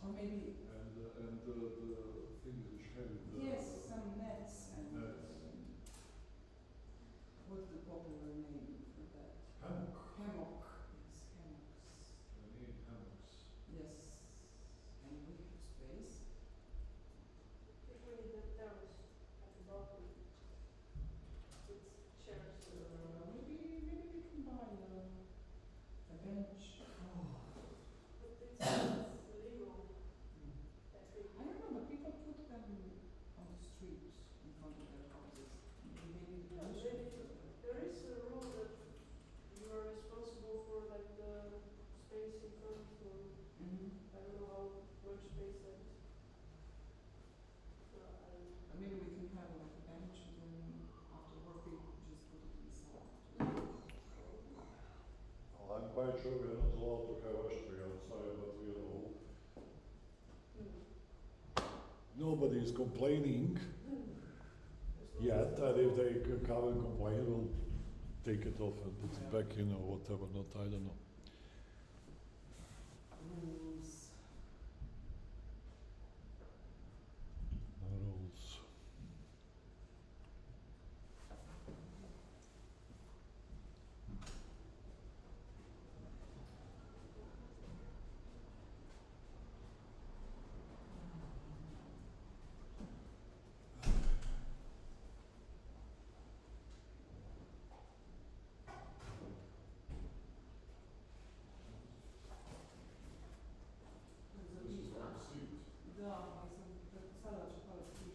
Or maybe, And the things which have it. yes, some nets and. Nets. What's the popular name for that? Hammock. Hammock. Yes, hammocks. We need hammocks. Yes. And we have space. If we need the terrace at the bottom, with chairs. Maybe we can buy a bench. But it's legal, that we. I don't know, but people put them on the streets in front of their houses. Maybe the Yeah, bench. there is a rule that you are responsible for like the space in front of, Mm-hmm. I don't know how much space that is. Maybe we can have like a bench and then after work we just put it inside. Well, I'm quite sure we are not allowed to have ashtray outside, but we know. Nobody is complaining yet, and if they come and complain, we'll take it off and put it back in or whatever, not, I don't know. Rules. Rules. Да, записала, читала пишу.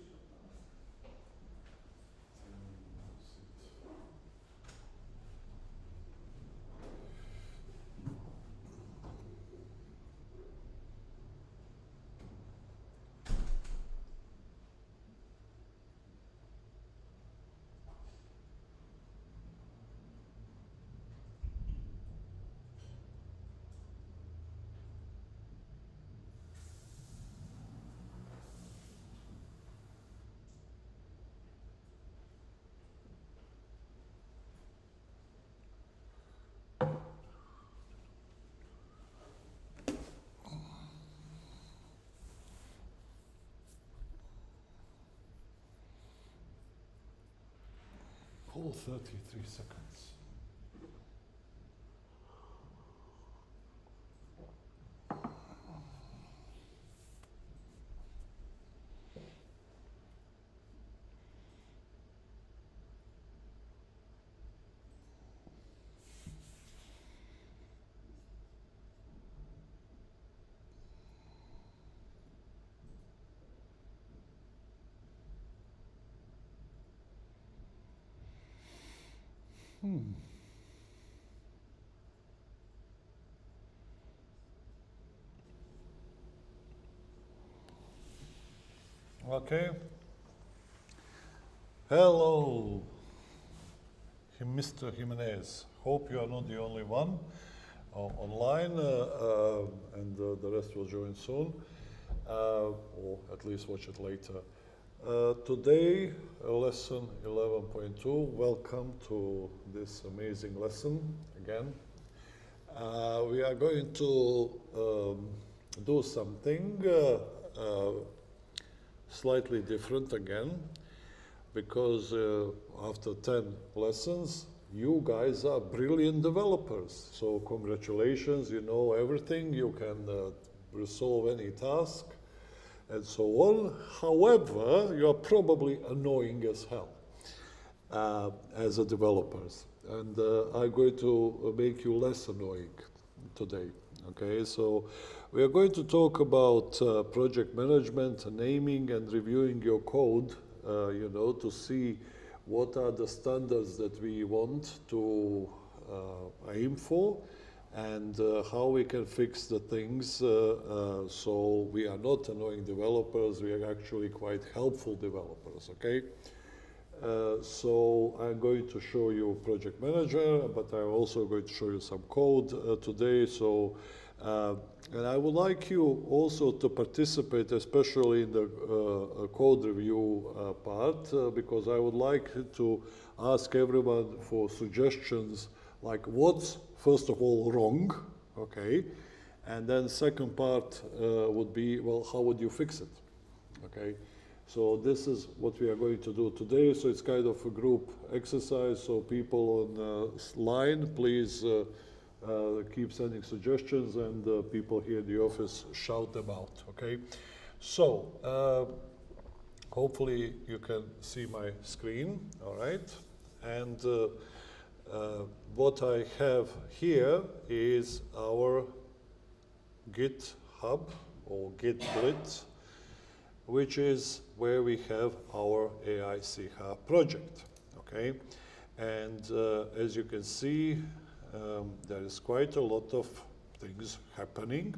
Full 33 seconds. Okay. Hello, Mr. Jimenez. Hope you are not the only one online, and the rest will join soon, or at least watch it later. Today, lesson 11.2. Welcome to this amazing lesson again. We are going to do something slightly different again, because after 10 lessons, you guys are brilliant developers. So congratulations, you know everything, you can resolve any task, and so on. However, you are probably annoying as hell as a developers. And I'm going to make you less annoying today. Okay, so we are going to talk about project management, naming and reviewing your code, you know, to see what are the standards that we want to aim for, and how we can fix the things so we are not annoying developers, we are actually quite helpful developers, okay? So I'm going to show you Project Manager, but I'm also going to show you some code today. So, and I would like you also to participate, especially in the code review part, because I would like to ask everyone for suggestions, like what's first of all wrong, okay, And then second part would be, well, how would you fix it? Okay, so this is what we are going to do today. So it's kind of a group exercise. So people on line, please keep sending suggestions, and people here in the office shout them out. Okay, so hopefully you can see my screen. All right, and what I have here is our GitHub or Git-Blit, which is where we have our AI-CH project, okay? And as you can see, there is quite a lot of things happening.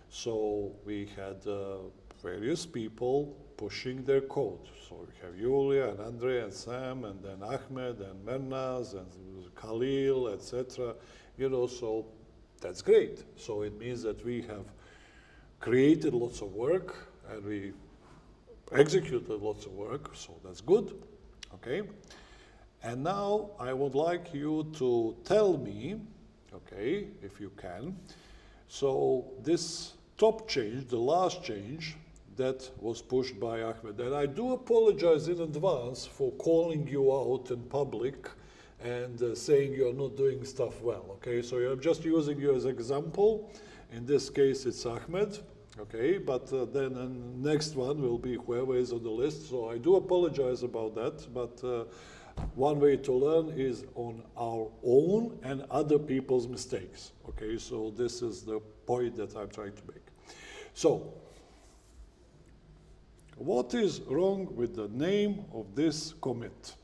So we had various people pushing their code. So we have Julia and Andre and Sam and then Ahmed and Mernaz and Khalil, etc. You know, so that's great. So it means that we have created lots of work and we executed lots of work, so that's good, okay? And now I would like you to tell me, okay, if you can, so this top change, the last change that was pushed by Ahmed, and I do apologize in advance for calling you out in public and saying you're not doing stuff well, okay? So I'm just using you as example. In this case, it's Ahmed, okay? But then the next one will be whoever is on the list. So I do apologize about that, but one way to learn is on our own and other people's mistakes, okay? So this is the point that I'm trying to make. So, what is wrong with the name of this commit?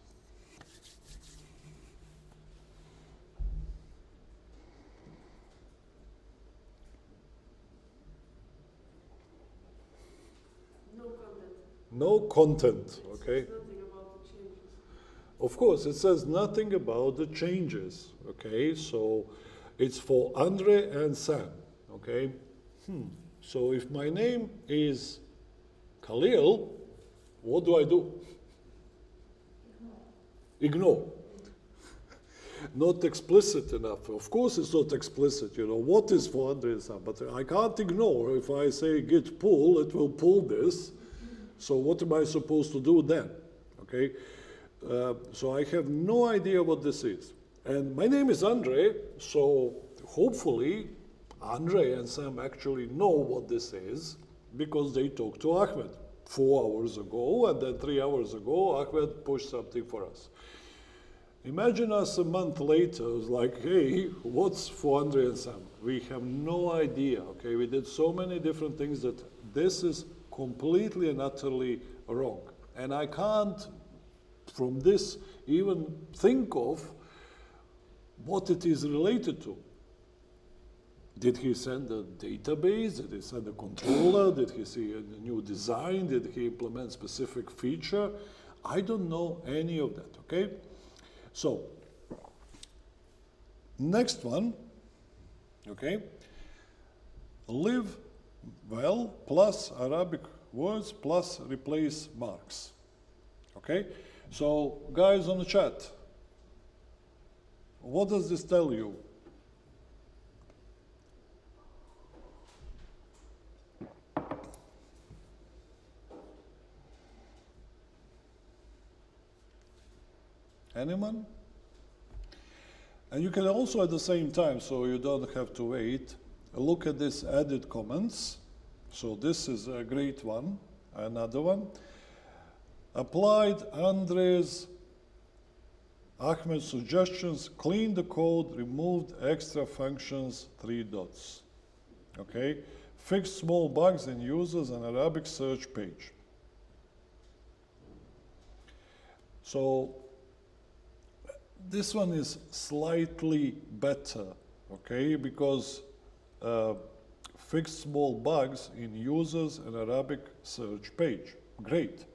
No content, okay? Nothing about the changes. Of course, it says nothing about the changes, okay? So it's for Andre and Sam, okay? So if my name is Khalil, what do I do? Ignore. Not explicit enough. Of course it's not explicit, you know, what is for Andre and Sam, but I can't ignore. If I say git pull, it will pull this. So what am I supposed to do then? Okay, so I have no idea what this is. And my name is Andre, so hopefully Andre and Sam actually know what this is because they talked to Ahmed 4 hours ago, and then 3 hours ago Ahmed pushed something for us. Imagine us a month later, like, hey, what's for Andre and Sam? We have no idea, okay? We did so many different things that this is completely and utterly wrong. And I can't, from this, even think of what it is related to. Did he send a database? Did he send a controller? Did he see a new design? Did he implement specific feature? I don't know any of that, okay? So, next one, okay? Live well plus Arabic words plus replace marks. Okay? So, guys on the chat, what does this tell you? Anyone? And you can also at the same time, so you don't have to wait, look at this added comments. So this is a great one. Another one. Applied Andre's Ahmed's suggestions, cleaned the code, removed extra functions, 3 dots. Okay? Fixed small bugs in users and Arabic search page. So this one is slightly better, okay? Because fixed small bugs in users and Arabic search page. Great.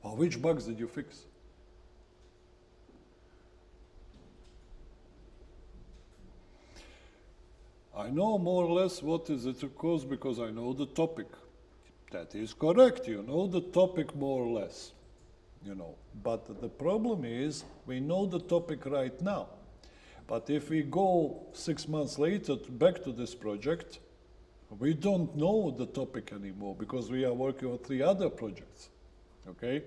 Well, which bugs did you fix? I know more or less what is it cause because I know the topic. That is correct, you know the topic more or less, you know. But the problem is we know the topic right now. But if we go 6 months later back to this project, We don't know the topic anymore because we are working on 3 other projects. Okay?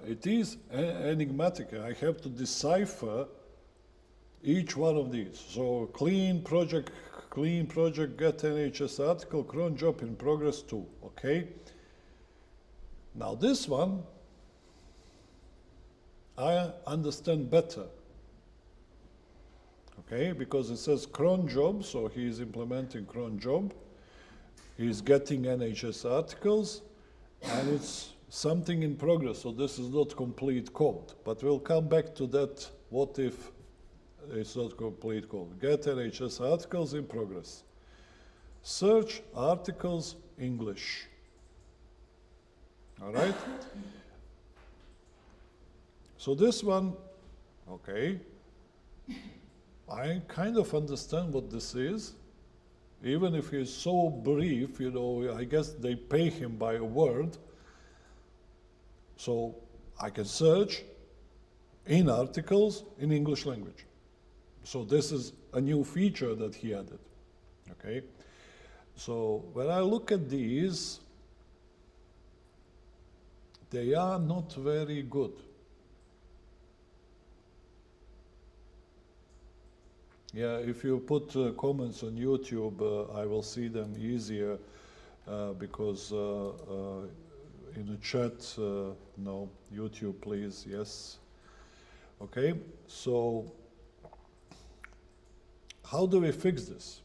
It is enigmatic. I have to decipher each one of these. So clean project, get NHS article, cron job in progress 2. Okay? Now this one, I understand better. Okay, because it says cron job, so he is implementing cron job. He's getting NHS articles, and it's something in progress, so this is not complete code. But we'll come back to that, what if it's not complete code. Get NHS articles in progress. Search articles English. All right? So this one, okay. I kind of understand what this is, even if it's so brief, you know, I guess they pay him by a word. So I can search in articles in English language. So this is a new feature that he added, okay? So when I look at these, they are not very good. Yeah, if you put comments on YouTube, I will see them easier because in the chat, no, YouTube please, yes. Okay, so how do we fix this?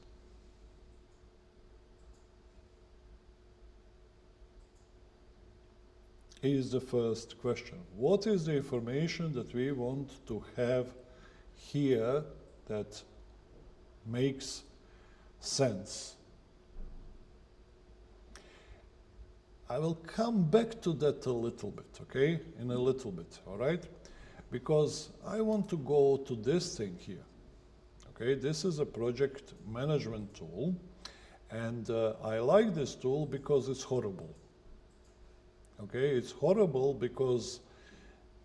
Here's the first question. What is the information that we want to have here that makes sense? I will come back to that a little bit, okay? In a little bit, all right? Because I want to go to this thing here, okay? This is a project management tool, and I like this tool because it's horrible, okay? It's horrible because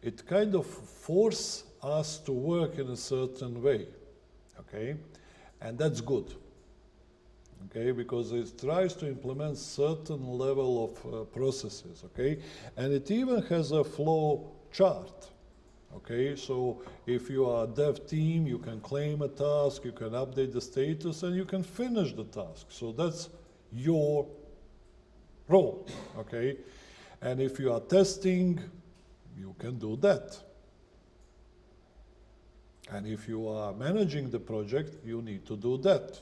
it kind of forces us to work in a certain way, okay? And that's good, okay, because it tries to implement certain level of processes, okay, and it even has a flow chart, okay, so if you are a dev team, you can claim a task, you can update the status, and you can finish the task, so that's your role, okay, and if you are testing, you can do that. And if you are managing the project, you need to do that,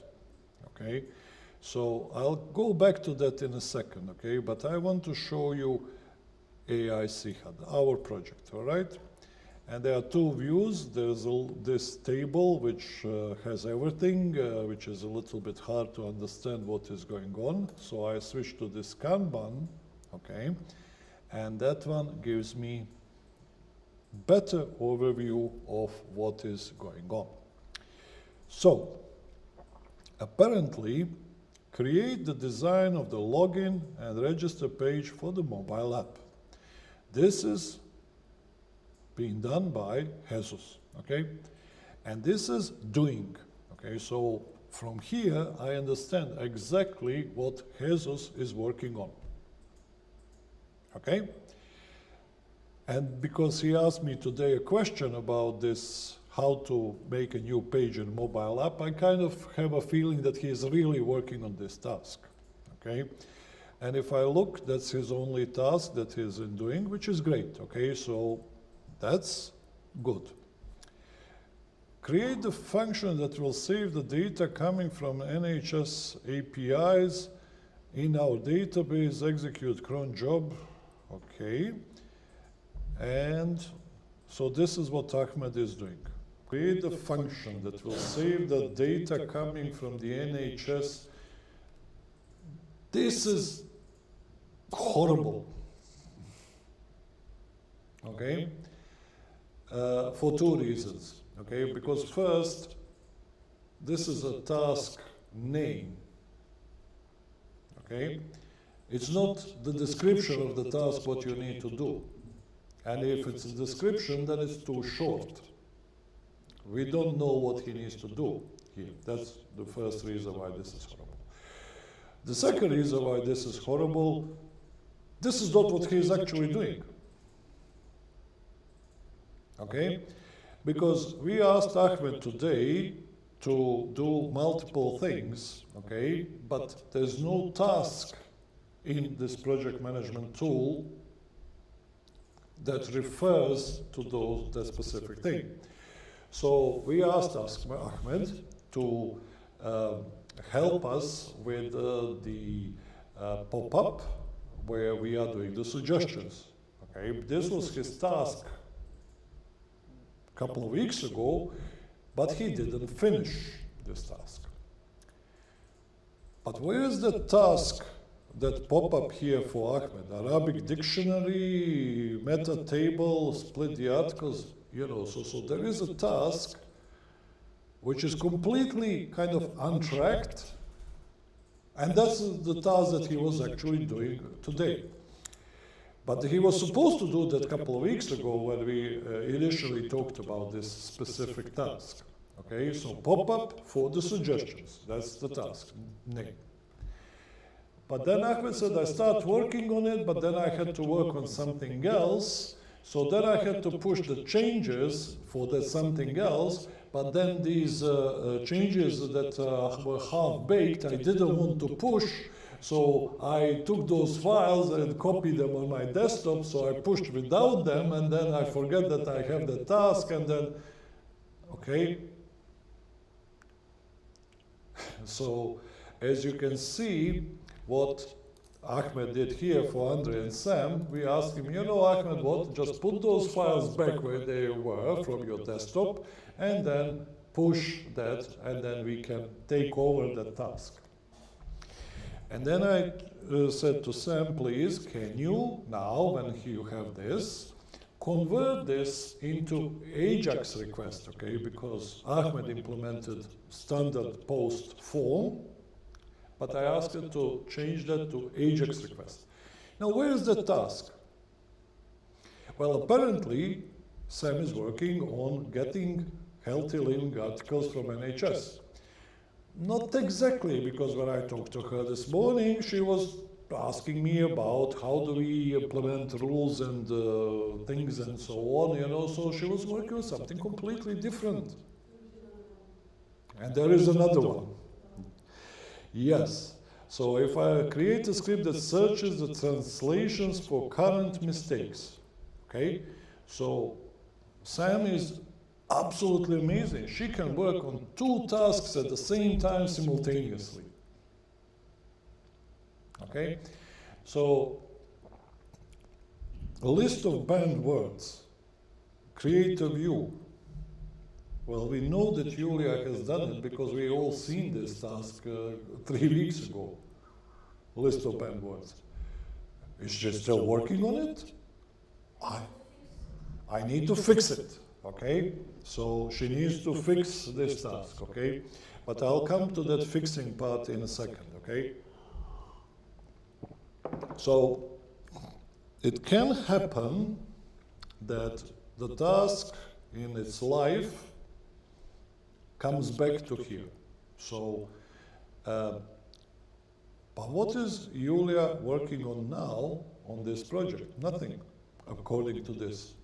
okay? So I'll go back to that in a second, okay? But I want to show you AI CHAD, our project, all right? And there are 2 views. There's this table which has everything, which is a little bit hard to understand what is going on. So I switch to this Kanban, okay? And that one gives me better overview of what is going on. So, apparently, create the design of the login and register page for the mobile app. This is being done by Jesus, okay? And this is doing, okay? So, from here, I understand exactly what Jesus is working on, okay? And because he asked me today a question about this, how to make a new page in mobile app, I kind of have a feeling that he is really working on this task, okay? And if I look, that's his only task that he's doing, which is great, okay? So that's good. Create the function that will save the data coming from NHS APIs in our database, execute cron job, okay? And so this is what Ahmed is doing. Create a function that will save the data coming from the NHS. This is horrible, okay? For 2 reasons, okay? Because first, this is a task name, okay? It's not the description of the task what you need to do. And if it's a description, then it's too short. We don't know what he needs to do here. That's the first reason why this is horrible. The second reason why this is horrible, this is not what he is actually doing. Okay? Because we asked Ahmed today to do multiple things, okay? But there's no task in this project management tool that refers to that specific thing. So we asked Ahmed to help us with the pop-up where we are doing the suggestions. Okay, this was his task a couple of weeks ago, but he didn't finish this task. But where is the task that pop up here for Ahmed? Arabic dictionary, meta table, split the articles, you know, so there is a task which is completely kind of untracked, and that's the task that he was actually doing today. But he was supposed to do that a couple of weeks ago when we initially talked about this specific task. Okay, so pop-up for the suggestions, that's the task name. But then Ahmed said, I start working on it, but then I had to work on something else. So then I had to push the changes for that something else, but then these changes that were half-baked, I didn't want to push, so I took those files and copied them on my desktop, so I pushed without them, and then I forget that I have the task, and then, okay? So, as you can see, what Ahmed did here for Andre and Sam, we asked him, you know, Ahmed, what? Just put those files back where they were from your desktop, and then push that, and then we can take over the task. And then I said to Sam, please, can you now, when you have this, convert this into Ajax request, okay? Because Ahmed implemented standard post form, but I asked it to change that to Ajax request. Now, where is the task? Well, apparently, Sam is working on getting healthy living articles from NHS. Not exactly, because when I talked to her this morning, she was asking me about how do we implement rules and things and so on, you know, so she was working on something completely different. And there is another one. Yes. So if I create a script that searches the translations for current mistakes, okay? So Sam is absolutely amazing. She can work on 2 tasks at the same time simultaneously. Okay? So a list of banned words, create a view. Well, we know that Julia has done it because we all seen this task 3 weeks ago. List of banned words. Is she still working on it? I need to fix it, okay? So she needs to fix this task, okay? But I'll come to that fixing part in a second, okay? So it can happen that the task in its life comes back to here. So, but what is Julia working on now on this project? Nothing, according to this.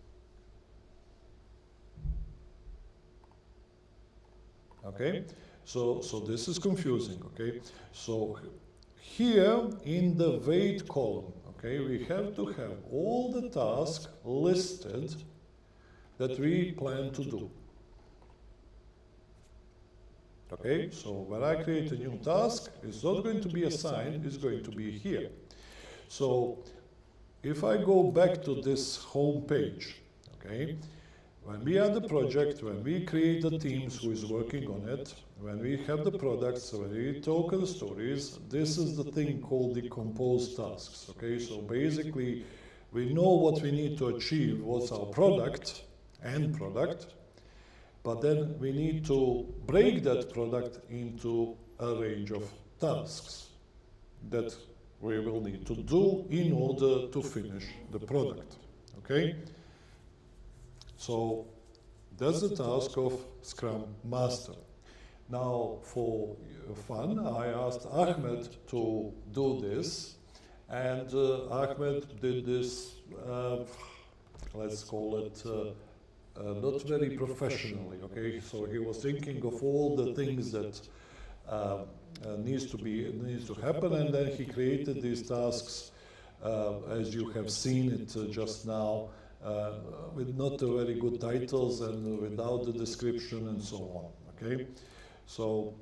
Okay, so this is confusing, okay? So here in the wait column, okay, we have to have all the tasks listed that we plan to do. Okay, so when I create a new task, it's not going to be assigned, it's going to be here. So if I go back to this home page, okay, when we add the project, when we create the teams who is working on it, when we have the products, when we talk the stories, this is the thing called the compose tasks, okay? So basically, we know what we need to achieve, what's our product, end product, but then we need to break that product into a range of tasks that we will need to do in order to finish the product, okay? So that's the task of Scrum Master. Now, for fun, I asked Ahmed to do this, and Ahmed did this, let's call it, not very professionally, okay? So he was thinking of all the things that needs to happen, and then he created these tasks, as you have seen it just now, with not very good titles and without the description and so on, okay? So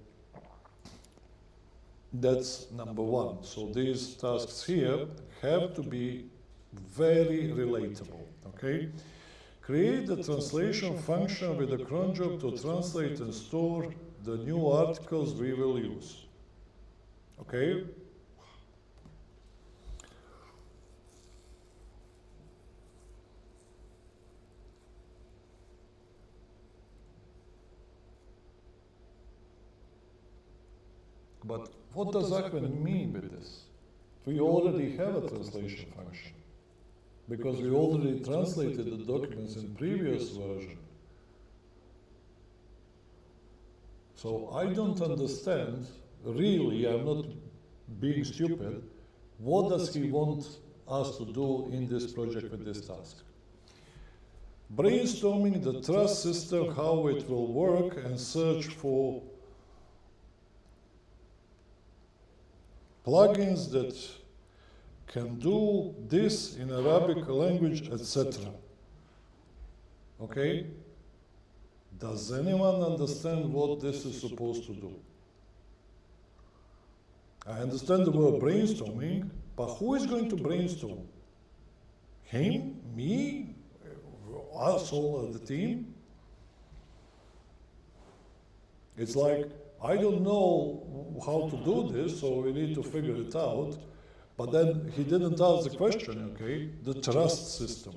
that's number one. So these tasks here have to be very relatable, okay? Create the translation function with a cron job to translate and store the new articles we will use, okay? But what does Ahmed mean with this? We already have a translation function because we already translated the documents in previous version. So I don't understand, really, I'm not being stupid, what does he want us to do in this project with this task? Brainstorming the trust system, how it will work, and search for plugins that can do this in Arabic language, etc. Okay? Does anyone understand what this is supposed to do? I understand the word brainstorming, but who is going to brainstorm? Him? Me? Us, all of the team? It's like, I don't know how to do this, so we need to figure it out. But then he didn't ask the question, okay? The trust system.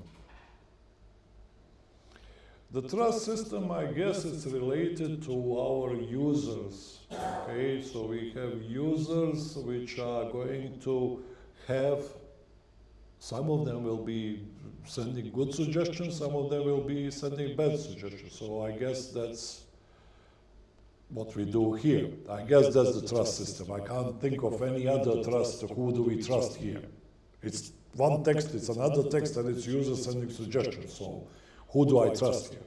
The trust system, I guess, it's related to our users, okay? So we have users which are going to have, some of them will be sending good suggestions, some of them will be sending bad suggestions. So I guess that's what we do here. I guess that's the trust system. I can't think of any other trust. Who do we trust here? It's one text, it's another text, and it's users sending suggestions. So who do I trust here?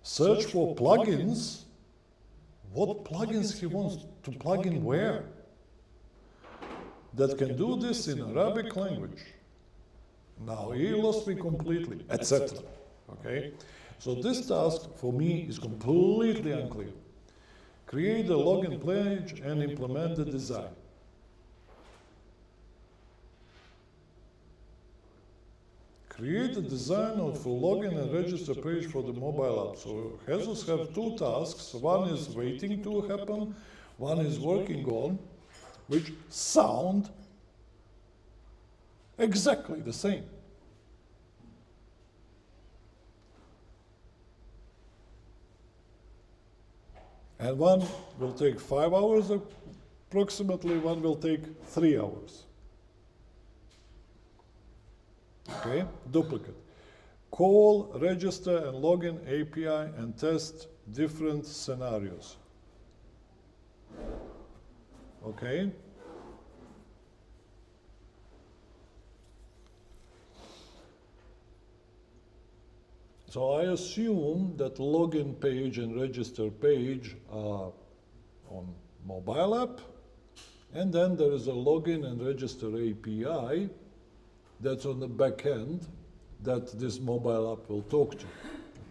Search for plugins. What plugins he wants to plug in where? That can do this in Arabic language. Now he lost me completely, etc. Okay? So this task for me is completely unclear. Create a login page and implement the design. Create a design of a login and register page for the mobile app. So Jesus have two tasks. One is waiting to happen, one is working on, which sound exactly the same. And one will take 5 hours approximately, one will take 3 hours. Okay, duplicate. Call, register, and login API and test different scenarios. Okay. So I assume that login page and register page are on mobile app, and then there is a login and register API that's on the back end that this mobile app will talk to,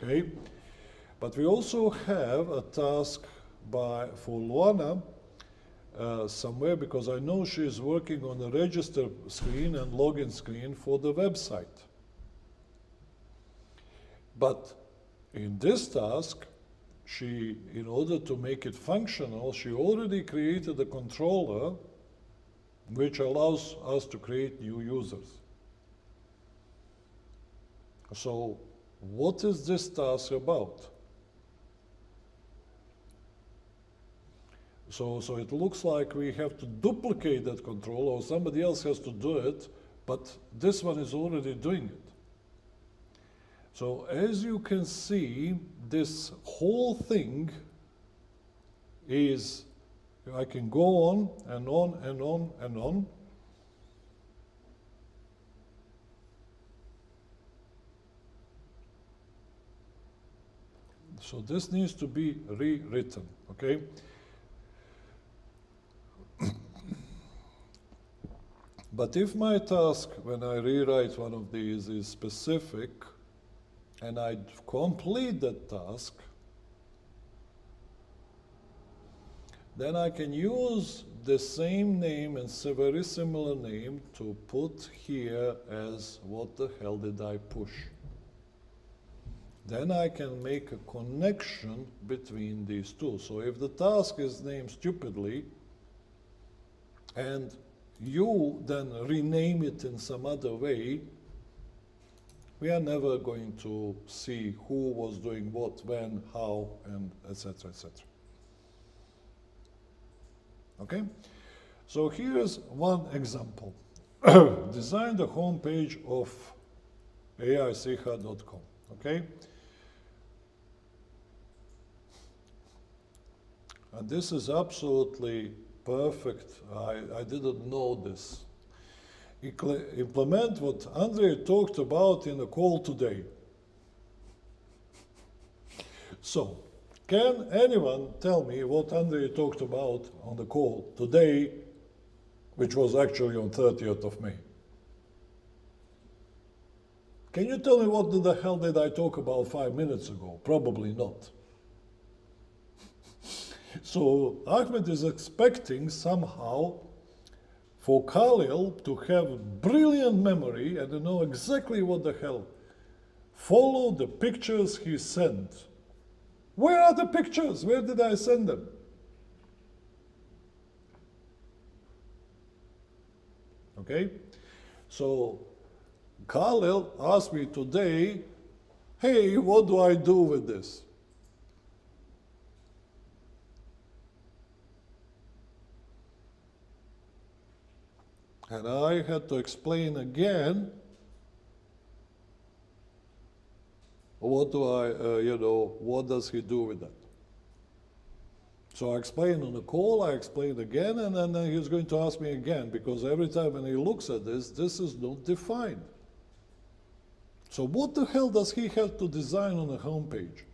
okay? But we also have a task for Luana somewhere, because I know she is working on the register screen and login screen for the website. But in this task, she, in order to make it functional, she already created a controller which allows us to create new users. So what is this task about? So it looks like we have to duplicate that controller, or somebody else has to do it, but this one is already doing it. So as you can see, this whole thing is I can go on and on and on and on. So this needs to be rewritten, okay? But if my task, when I rewrite one of these, is specific, and I complete that task, then I can use the same name and very similar name to put here as what the hell did I push. Then I can make a connection between these two. So if the task is named stupidly, and you then rename it in some other way, we are never going to see who was doing what, when, how, and etc., etc. Okay? So here's one example. Design the homepage of aisikha.com. Okay? And this is absolutely perfect. I didn't know this. Implement what Andrei talked about in the call today. So, can anyone tell me what Andrei talked about on the call today, which was actually on 30th of May? Can you tell me what the hell did I talk about 5 minutes ago? Probably not. So Ahmed is expecting somehow for Khalil to have brilliant memory and to know exactly what the hell. Follow the pictures he sent. Where are the pictures? Where did I send them? Okay? So Khalil asked me today, hey, what do I do with this? And I had to explain again, what do what does he do with that? So I explained on the call, I explained again, and then he's going to ask me again, because every time when he looks at this, this is not defined. So what the hell does he have to design on a homepage?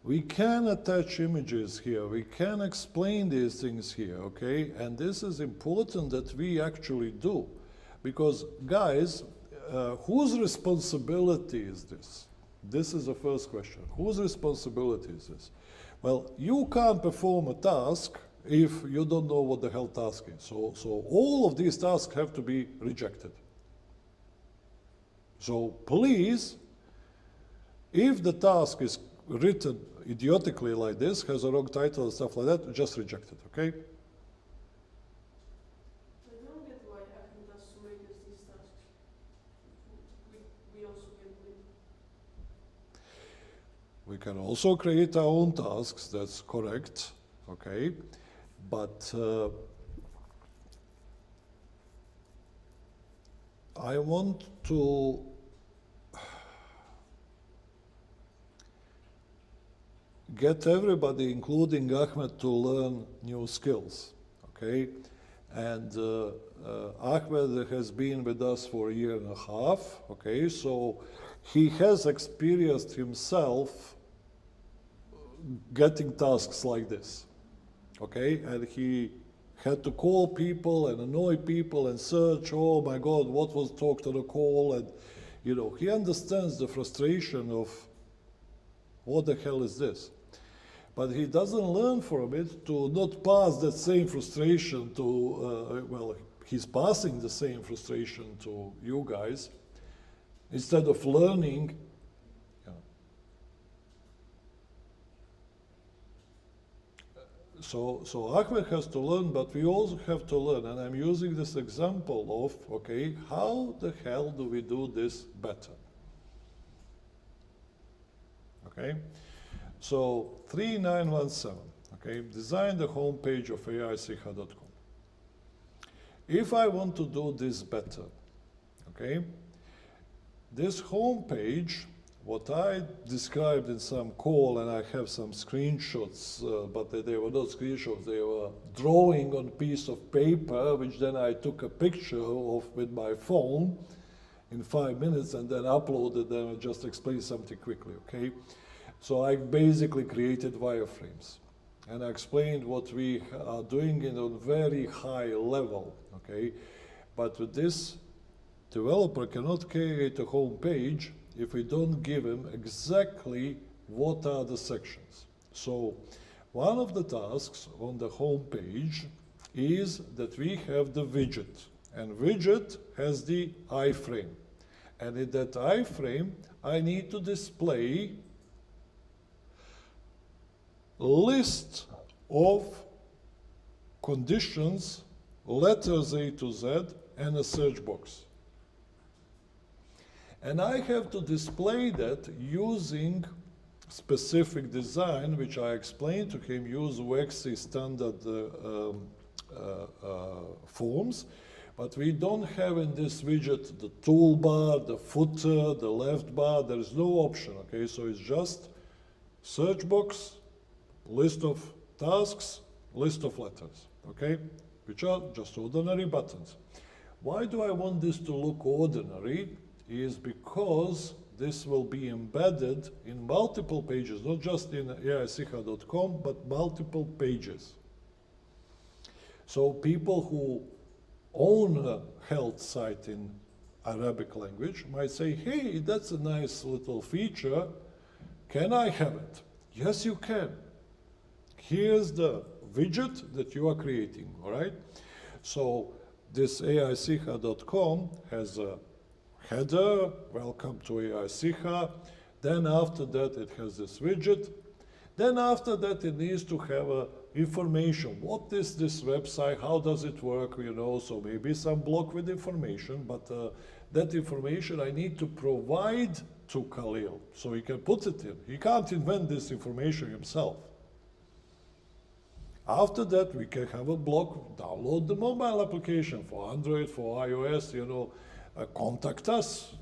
We can attach images here, we can explain these things here, okay? And this is important that we actually do. Because guys, whose responsibility is this? This is the first question. Whose responsibility is this? Well, you can't perform a task if you don't know what the hell task is. So all of these tasks have to be rejected. So please, if the task is written idiotically like this, has a wrong title and stuff like that, just reject it, okay? I don't get why Ahmed does to make us these tasks. We also can do it. We can also create our own tasks, that's correct, okay? But I want to get everybody, including Ahmed, to learn new skills, okay? And Ahmed has been with us for 1.5 years, okay? So he has experienced himself getting tasks like this, okay? And he had to call people and annoy people and search, oh my God, what was talked on the call? And, he understands the frustration of what the hell is this? But he doesn't learn from it to not pass that same frustration to, well, he's passing the same frustration to you guys, instead of learning. So Ahmed has to learn, but we also have to learn, and I'm using this example of, okay, how the hell do we do this better? Okay? So 3917, okay, design the homepage of aisikha.com. If I want to do this better, okay, this homepage what I described in some call, and I have some screenshots, but they were not screenshots, they were drawing on piece of paper, which then I took a picture of with my phone in 5 minutes and then uploaded them and just explained something quickly, okay? So I basically created wireframes. And I explained what we are doing in a very high level, okay? But with this, developer cannot create a home page if we don't give him exactly what are the sections. So one of the tasks on the home page is that we have the widget, and widget has the iframe. And in that iframe, I need to display list of conditions, letters A to Z, and a search box. And I have to display that using specific design, which I explained to him, use WXC standard forms, but we don't have in this widget the toolbar, the footer, the left bar, there is no option, okay? So it's just search box, list of tasks, list of letters, okay? Which are just ordinary buttons. Why do I want this to look ordinary? Is because this will be embedded in multiple pages, not just in aisikha.com, but multiple pages. So people who own a health site in Arabic language might say, hey, that's a nice little feature. Can I have it? Yes, you can. Here's the widget that you are creating, all right? So this aisikha.com has a header, welcome to aisikha. Then after that, it has this widget. Then after that, it needs to have information. What is this website? How does it work? You know, so maybe some block with information, but that information I need to provide to Khalil so he can put it in. He can't invent this information himself. After that, we can have a block, download the mobile application for Android, for iOS, you know, contact us,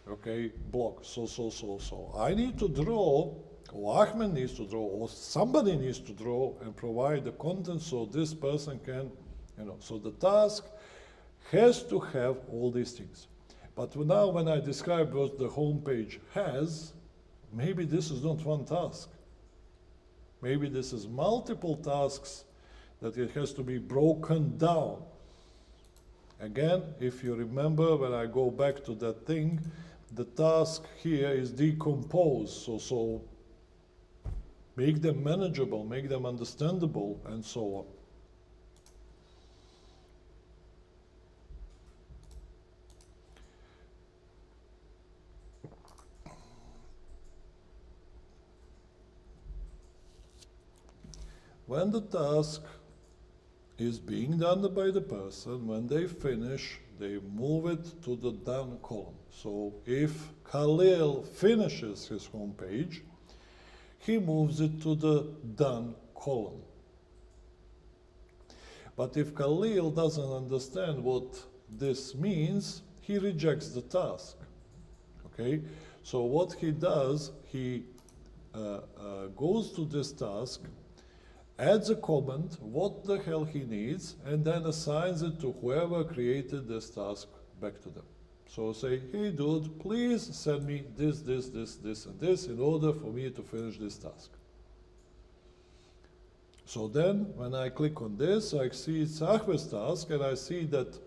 okay, block, so. I need to draw, or Ahmed needs to draw, or somebody needs to draw and provide the content so this person can, you know, so the task has to have all these things. But now when I describe what the home page has, maybe this is not one task. Maybe this is multiple tasks that it has to be broken down. Again, if you remember, when I go back to that thing, the task here is decomposed. So make them manageable, make them understandable, and so on. When the task is being done by the person, when they finish, they move it to the done column. So if Khalil finishes his home page, he moves it to the done column. But if Khalil doesn't understand what this means, he rejects the task. Okay? So what he does, he goes to this task, adds a comment, what the hell he needs, and then assigns it to whoever created this task back to them. So say, hey dude, please send me this, and this in order for me to finish this task. So then, when I click on this, I see it's Ahmed's task, and I see that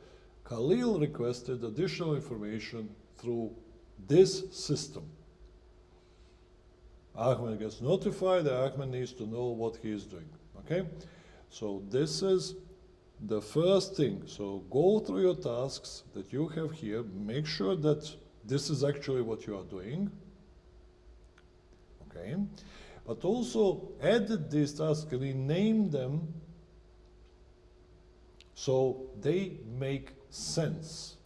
Khalil requested additional information through this system. Ahmed gets notified that Ahmed needs to know what he is doing. Okay, so this is the first thing. So go through your tasks that you have here, make sure that this is actually what you are doing. Okay, but also edit these tasks, rename them so they make sense.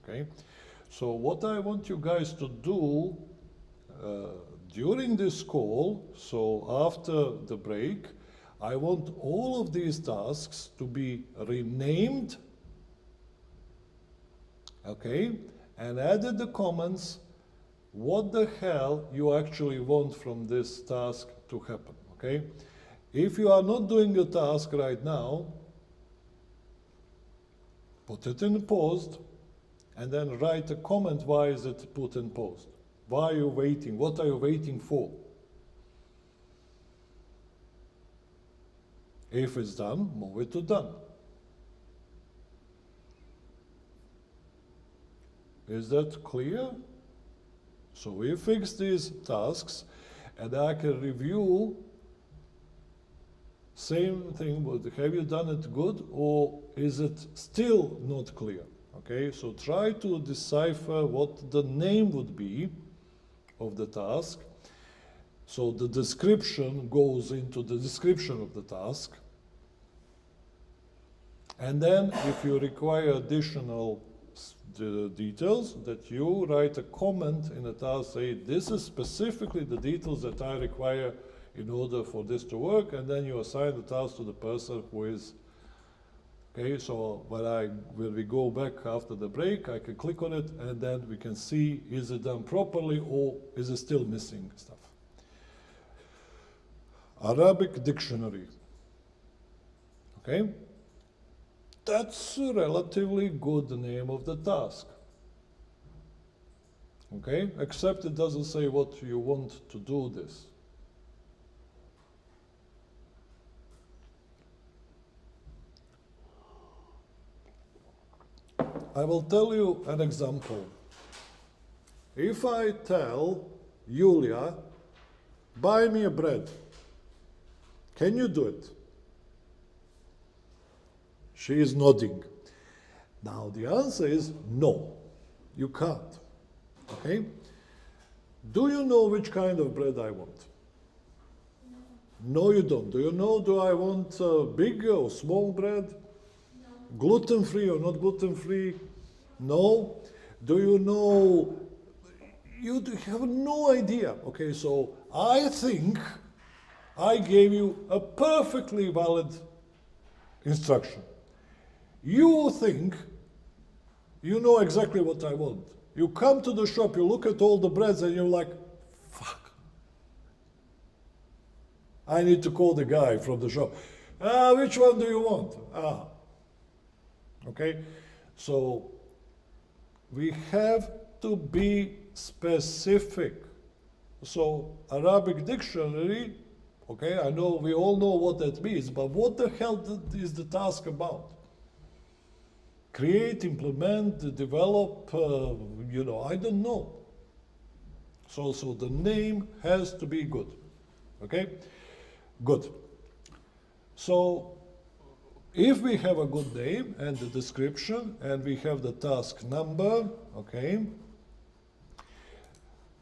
Okay, so what I want you guys to do during this call, so after the break, I want all of these tasks to be renamed, okay, and added the comments what the hell you actually want from this task to happen, okay? If you are not doing the task right now, put it in post, and then write a comment, why is it put in post? Why are you waiting? What are you waiting for? If it's done, move it to done. Is that clear? So we fix these tasks, and I can review. Same thing, but have you done it good, or is it still not clear? Okay, so try to decipher what the name would be of the task. So the description goes into the description of the task. And then if you require additional details, that you write a comment in the task, say, this is specifically the details that I require in order for this to work, and then you assign the task to the person who is, okay, so when we go back after the break, I can click on it, and then we can see, is it done properly, or is it still missing stuff? Arabic dictionary, okay? That's a relatively good name of the task, okay? Except it doesn't say what you want to do this. I will tell you an example. If I tell Julia, buy me a bread, can you do it? She is nodding. Now the answer is no, you can't. Okay? Do you know which kind of bread I want? No, you don't. Do you know, do I want big or small bread? Gluten-free or not gluten-free? No. Do you know? You have no idea. Okay, so I think I gave you a perfectly valid instruction. You think you know exactly what I want. You come to the shop, you look at all the breads, and you're like, fuck. I need to call the guy from the shop. Which one do you want? Okay, so we have to be specific. So Arabic dictionary, okay, I know we all know what that means, but what the hell is the task about? Create, implement, develop, I don't know. So the name has to be good, okay? Good. So if we have a good name and the description, and we have the task number, okay,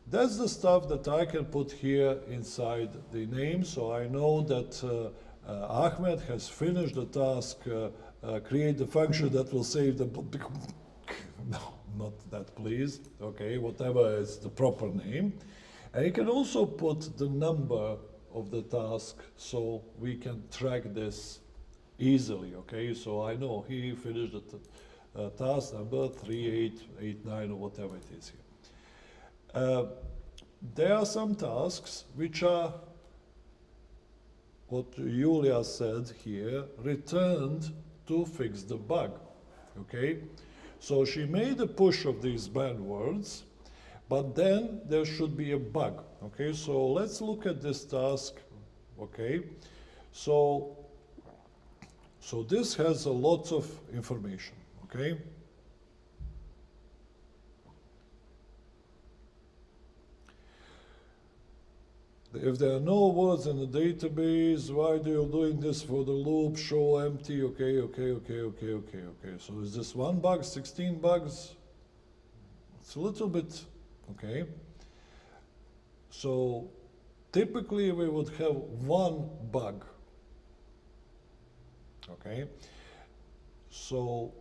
that's the stuff that I can put here inside the name, so I know that Ahmed has finished the task, create the function that will save the... No, not that, please. Okay, whatever is the proper name. And you can also put the number of the task so we can track this easily, okay? So I know he finished the task number 3889 or whatever it is here. There are some tasks which are, what Julia said here, returned to fix the bug, okay? So she made a push of these bad words, but then there should be a bug, okay? So let's look at this task, okay? So this has a lot of information, okay? If there are no words in the database, why do you doing this for the loop? Show empty, okay. So is this one bug, 16 bugs? It's a little bit, okay. So typically we would have one bug, okay. So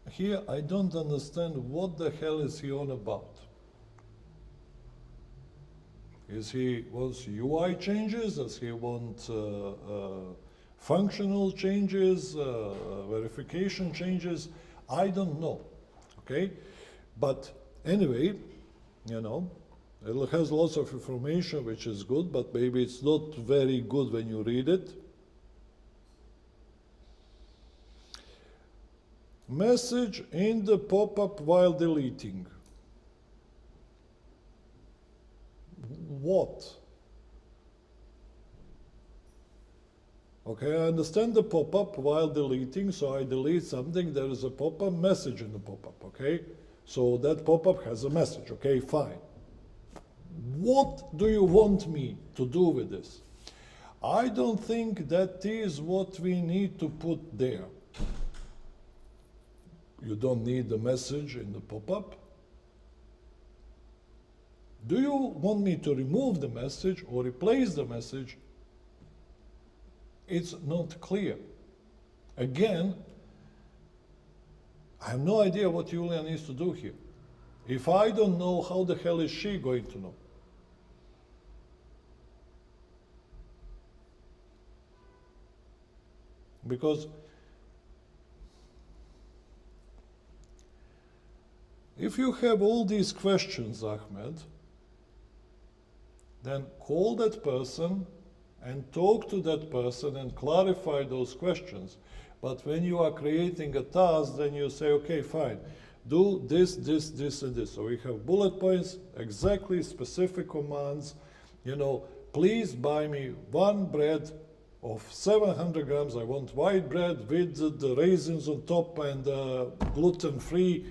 here I don't understand what the hell is he on about. Is he wants UI changes? Does he want functional changes, verification changes? I don't know, okay? But anyway, you know. It has lots of information, which is good, but maybe it's not very good when you read it. Message in the pop-up while deleting. What? Okay, I understand the pop-up while deleting, so I delete something, there is a pop-up message in the pop-up, okay? So that pop-up has a message, okay, fine. What do you want me to do with this? I don't think that is what we need to put there. You don't need the message in the pop-up. Do you want me to remove the message or replace the message? It's not clear. Again, I have no idea what Julia needs to do here. If I don't know, how the hell is she going to know? Because if you have all these questions, Ahmed, then call that person and talk to that person and clarify those questions. But when you are creating a task, then you say, okay, fine, do this, this, this, and this. So we have bullet points, exactly specific commands. You know, please buy me one bread of 700 grams. I want white bread with the raisins on top and gluten-free.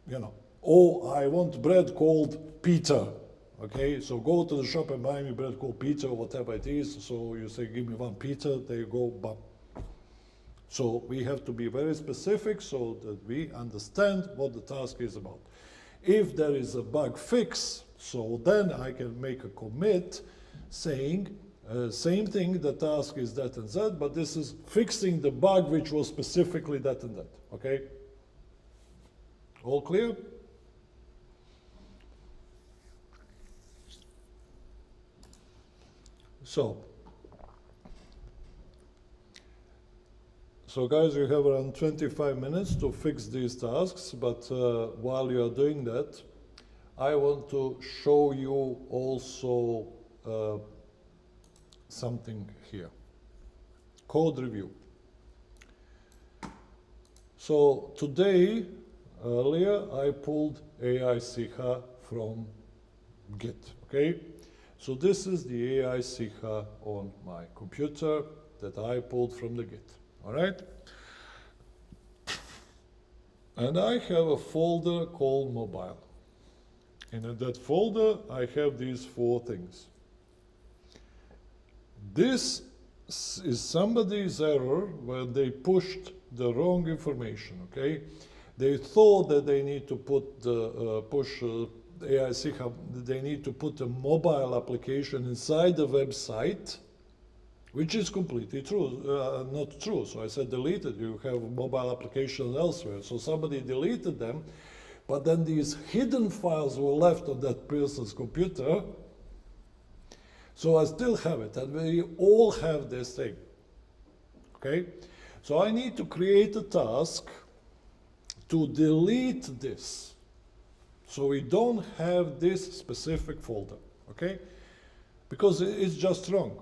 You know, or I want bread called Peter. Okay, so go to the shop and buy me bread called Peter, or whatever it is. So you say, give me one Peter, there you go, bam. So we have to be very specific so that we understand what the task is about. If there is a bug fix, so then I can make a commit saying, same thing, the task is that and that, but this is fixing the bug which was specifically that and that, okay? All clear? So guys, you have around 25 minutes to fix these tasks, but while you are doing that, I want to show you also something here. Code review. So today, earlier, I pulled AI Sikha from Git, okay? So this is the AI Sikha on my computer that I pulled from the Git, all right? And I have a folder called mobile. And in that folder, I have these 4 things. This is somebody's error when they pushed the wrong information, okay? They thought that they need to put the AI Sikha, they need to put a mobile application inside the website, which is completely true, not true. So I said delete it, you have mobile applications elsewhere. So somebody deleted them, but then these hidden files were left on that person's computer. So I still have it, and we all have this thing, okay? So I need to create a task to delete this. So we don't have this specific folder, okay? Because it's just wrong.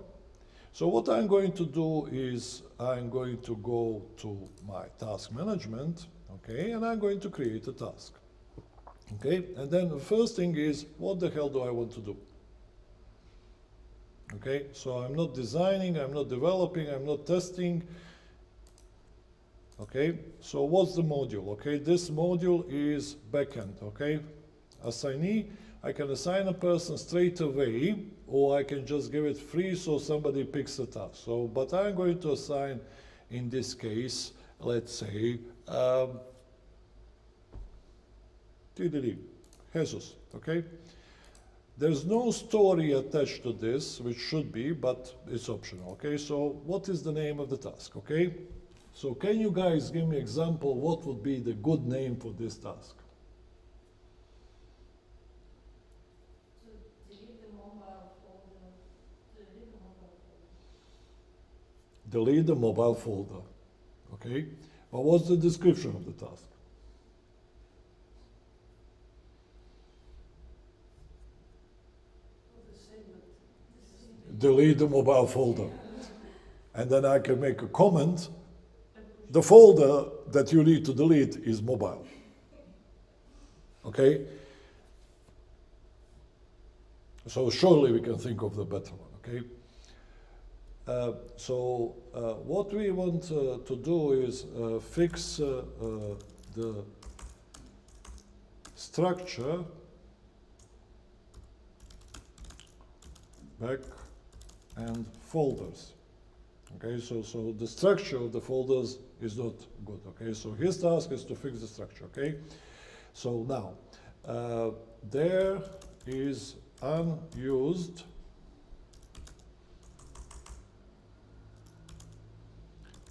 So what I'm going to do is I'm going to go to my task management, okay? And I'm going to create a task, okay? And then the first thing is, what the hell do I want to do? Okay, so I'm not designing, I'm not developing, I'm not testing. Okay, so what's the module? Okay, this module is backend, okay? Assignee, I can assign a person straight away, or I can just give it free so somebody picks the task. So, but I'm going to assign, in this case, let's say, Jesus, okay? There's no story attached to this, which should be, but it's optional, okay? So what is the name of the task, okay? So can you guys give me an example what would be the good name for this task? Delete the mobile folder. Delete the mobile folder. Delete the mobile folder, okay? But what's the description of the task? delete the mobile folder. And then I can make a comment. The folder that you need to delete is mobile. Okay? So surely we can think of the better one, okay? What we want to do is fix the structure back and folders. Okay, so the structure of the folders is not good. Okay, so his task is to fix the structure. Okay, so now there is unused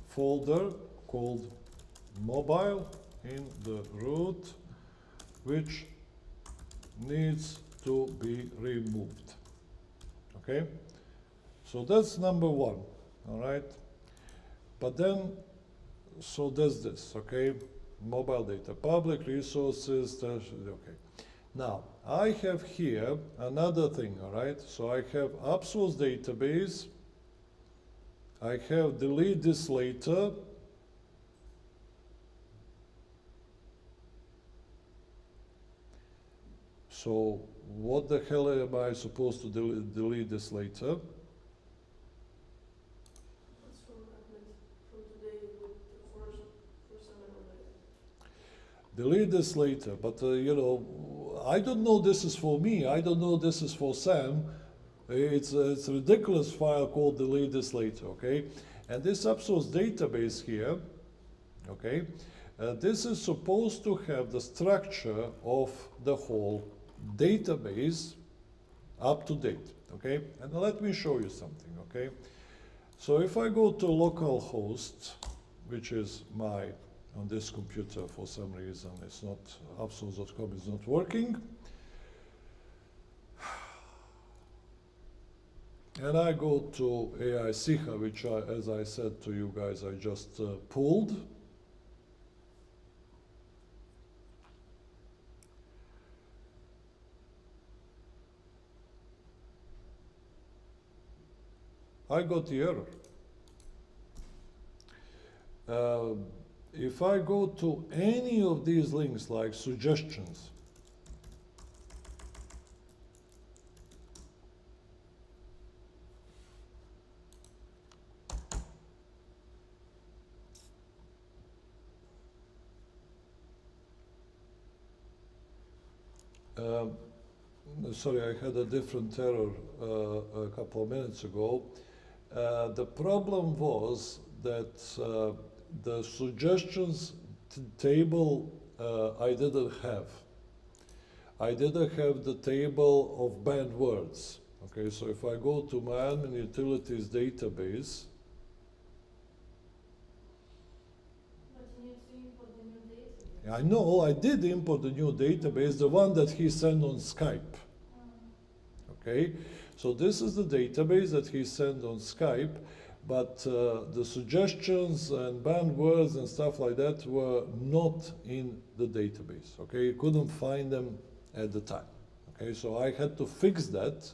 folder called mobile in the root, which needs to be removed. Okay, so that's number one. All right, but then so there's this. Okay, mobile data, public resources. Okay, now I have here another thing. All right, so I have AppSource database. I have delete this later. So what the hell am I supposed to delete this later? That's from Ahmed, from today for seminar later. Delete this later, but you know, I don't know this is for me, I don't know this is for Sam. It's a ridiculous file called delete this later, okay? And this AppSource database here, okay, this is supposed to have the structure of the whole database up to date, okay? And let me show you something, okay? So if I go to localhost, which is my, on this computer for some reason, it's not, appsource.com is not working. And I go to AI Siha, which as I said to you guys, I just pulled. I got the error. If I go to any of these links like suggestions, sorry, I had a different error a couple of minutes ago. The problem was that the suggestions table I didn't have. I didn't have the table of banned words. Okay, so if I go to my admin utilities database, But you need to import the new database. I know I did import the new database, the one that he sent on Skype. Okay, so this is the database that he sent on Skype, but the suggestions and banned words and stuff like that were not in the database. Okay, you couldn't find them at the time. Okay, so I had to fix that.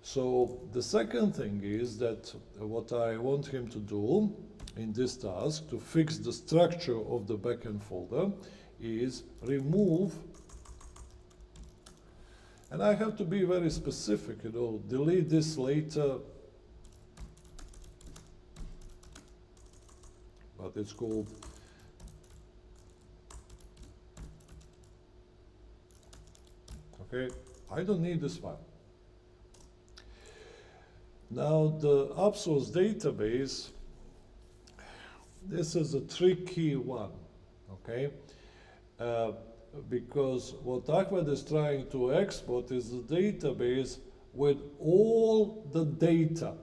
So the second thing is that what I want him to do in this task to fix the structure of the backend folder is remove, and I have to be very specific, you know, delete this later, but it's called okay, I don't need this file. Now the AppSource database, this is a tricky one, okay? Because what Ahmed is trying to export is the database with all the data,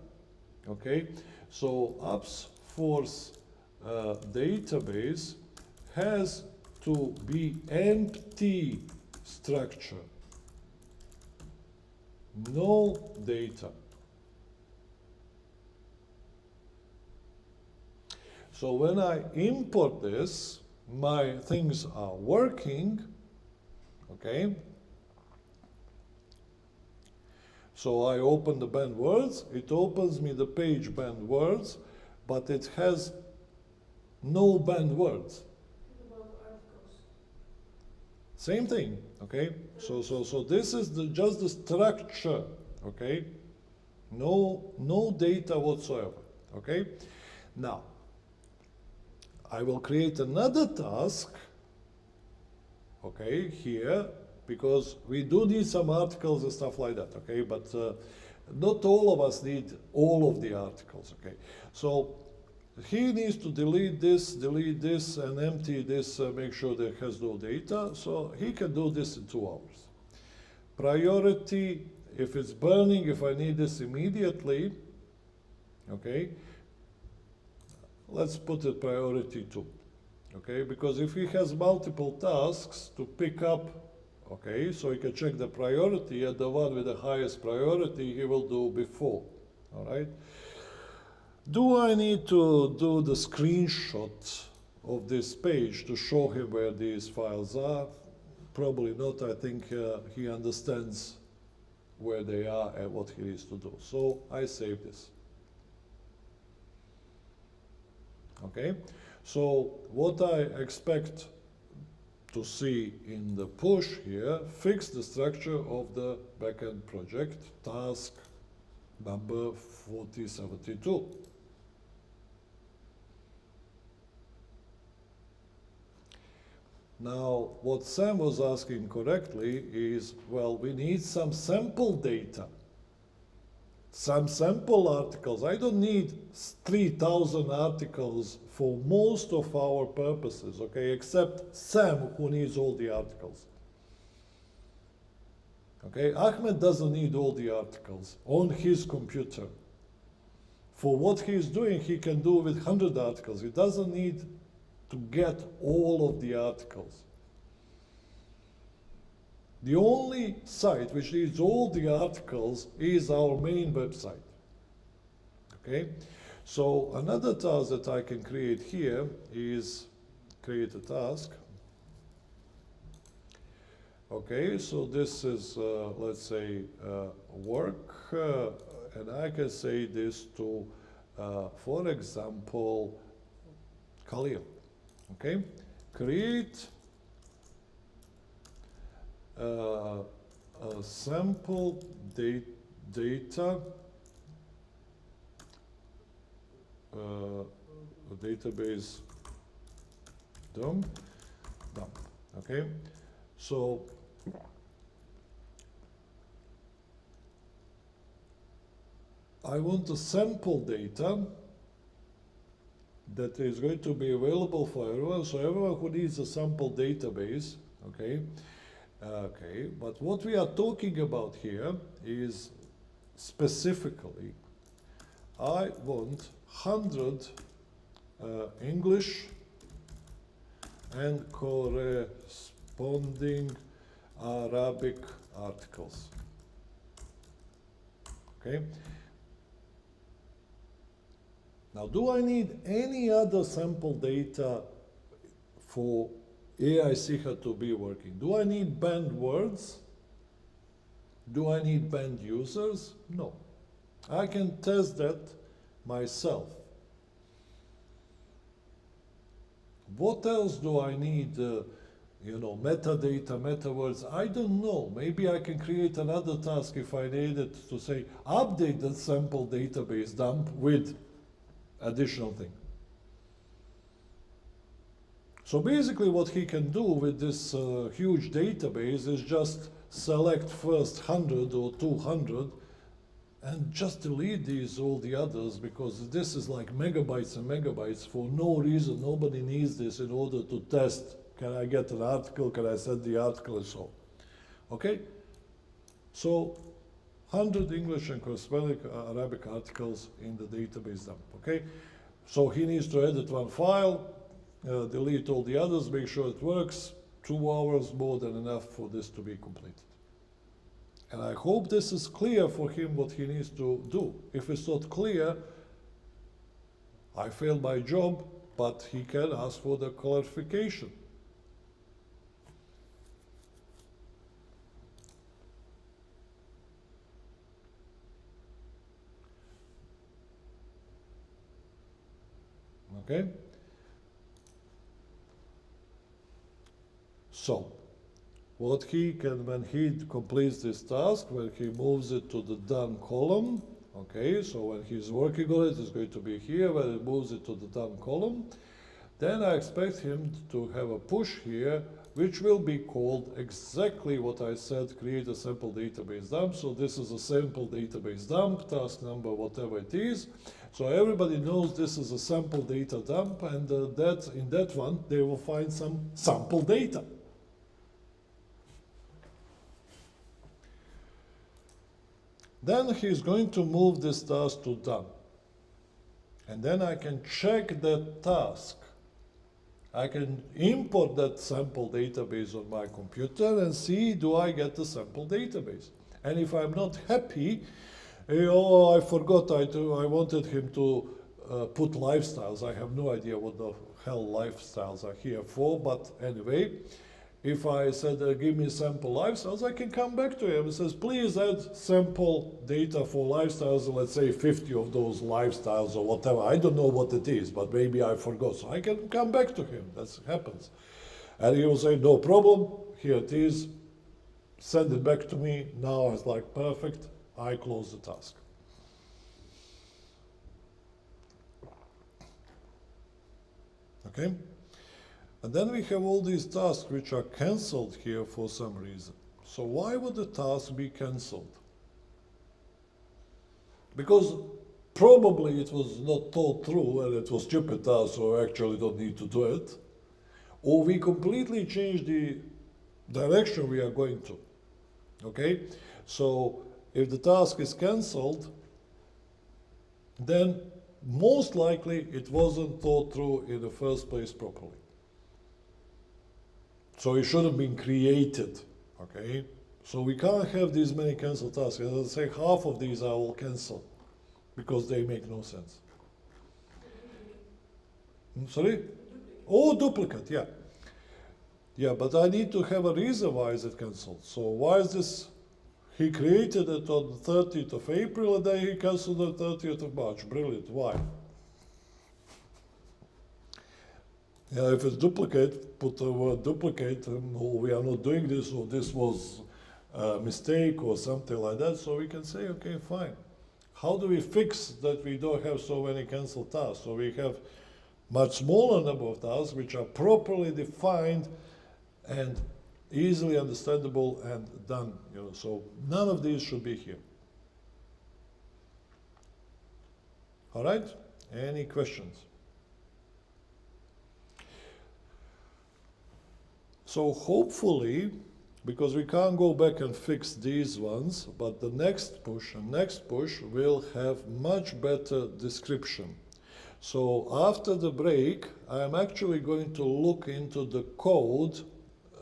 okay? So AppSource database has to be empty structure, no data. So when I import this, my things are working, okay? So I open the banned words, it opens me the page banned words, but it has no banned words. Think about articles. Same thing, okay? So this is just the structure, okay? No data whatsoever, okay? Now, I will create another task, okay, here, because we do need some articles and stuff like that, okay? But not all of us need all of the articles, okay? So he needs to delete this, and empty this, make sure that it has no data. So he can do this in 2 hours. Priority, if it's burning, if I need this immediately, okay, let's put it priority 2, okay? Because if he has multiple tasks to pick up, okay, so he can check the priority, and the one with the highest priority he will do before, all right? Do I need to do the screenshot of this page to show him where these files are? Probably not. I think he understands where they are and what he needs to do. So I save this. Okay, so what I expect to see in the push here, fix the structure of the backend project, task number 4072. Now, what Sam was asking correctly is, well, we need some sample data, some sample articles. I don't need 3,000 articles for most of our purposes, okay, except Sam, who needs all the articles. Okay, Ahmed doesn't need all the articles on his computer. For what he's doing, he can do with 100 articles. He doesn't need to get all of the articles. The only site which needs all the articles is our main website. Okay, so another task that I can create here is create a task. Okay, so this is, let's say, work, and I can say this to, for example, Khalil. Okay, create a sample data database dump. Okay, so I want a sample data that is going to be available for everyone, so everyone who needs a sample database, okay? Okay, but what we are talking about here is specifically, I want 100 English and corresponding Arabic articles, okay? Now, do I need any other sample data for AI Siha to be working? Do I need banned words? Do I need banned users? No. I can test that myself. What else do I need? Metadata, meta words. I don't know. Maybe I can create another task if I needed to say, update the sample database dump with additional thing. So basically what he can do with this huge database is just select first 100 or 200 and just delete all the others, because this is like megabytes and megabytes for no reason. Nobody needs this in order to test, can I get an article, can I send the article, and so on. Okay? So 100 English and corresponding Arabic articles in the database dump, okay? So he needs to edit one file, delete all the others, make sure it works. 2 hours, more than enough for this to be completed. And I hope this is clear for him what he needs to do. If it's not clear, I failed my job, but he can ask for the clarification. Okay? So, what he can, when he completes this task, when he moves it to the done column, okay, so when he's working on it, it's going to be here, when it moves it to the done column, then I expect him to have a push here, which will be called exactly what I said, create a sample database dump. So this is a sample database dump, task number, whatever it is. So everybody knows this is a sample data dump, and that in that one, they will find some sample data. Then he's going to move this task to done. And then I can check that task. I can import that sample database on my computer and see, do I get the sample database? And if I'm not happy, oh, I forgot, I wanted him to put lifestyles. I have no idea what the hell lifestyles are here for, but anyway, if I said, give me sample lifestyles, I can come back to him and says, please add sample data for lifestyles, let's say 50 of those lifestyles or whatever. I don't know what it is, but maybe I forgot. So I can come back to him. That happens. And he will say, no problem, here it is, send it back to me. Now it's like, perfect, I close the task. Okay? And then we have all these tasks which are cancelled here for some reason. So why would the task be cancelled? Because probably it was not thought through and it was stupid task, so I actually don't need to do it. Or we completely change the direction we are going to. Okay? So if the task is cancelled, then most likely it wasn't thought through in the first place properly. So it should have been created, okay? So we can't have these many cancelled tasks. As I say, half of these I will cancel because they make no sense. Sorry? Oh, duplicate, yeah. Yeah, but I need to have a reason why is it cancelled. So why is this? He created it on the 30th of April and then he cancelled on the 30th of March. Brilliant, why? Yeah, if it's duplicate, put the word duplicate, and oh, we are not doing this, or this was a mistake, or something like that, so we can say, okay, fine. How do we fix that we don't have so many cancelled tasks? So we have much smaller number of tasks which are properly defined and easily understandable and done. You know, so none of these should be here. All right? Any questions? So hopefully, because we can't go back and fix these ones, but the next push and next push will have much better description. So after the break, I'm actually going to look into the code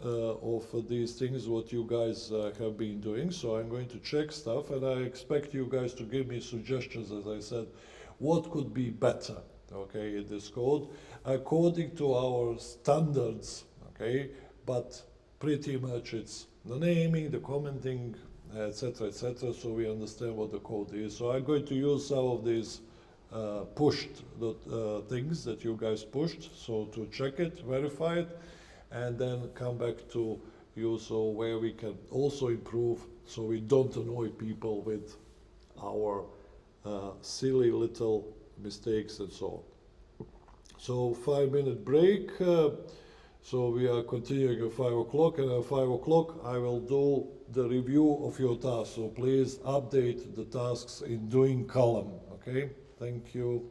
of these things, what you guys have been doing. So I'm going to check stuff, and I expect you guys to give me suggestions, as I said, what could be better, okay, in this code, according to our standards, okay, but pretty much it's the naming, the commenting, etc., so we understand what the code is. So I'm going to use some of these pushed things that you guys pushed, so to check it, verify it, and then come back to you, so where we can also improve, so we don't annoy people with our silly little mistakes and so on. So 5-minute break. So we are continuing at 5 o'clock, and at 5 o'clock I will do the review of your tasks. So please update the tasks in doing column, okay? Thank you.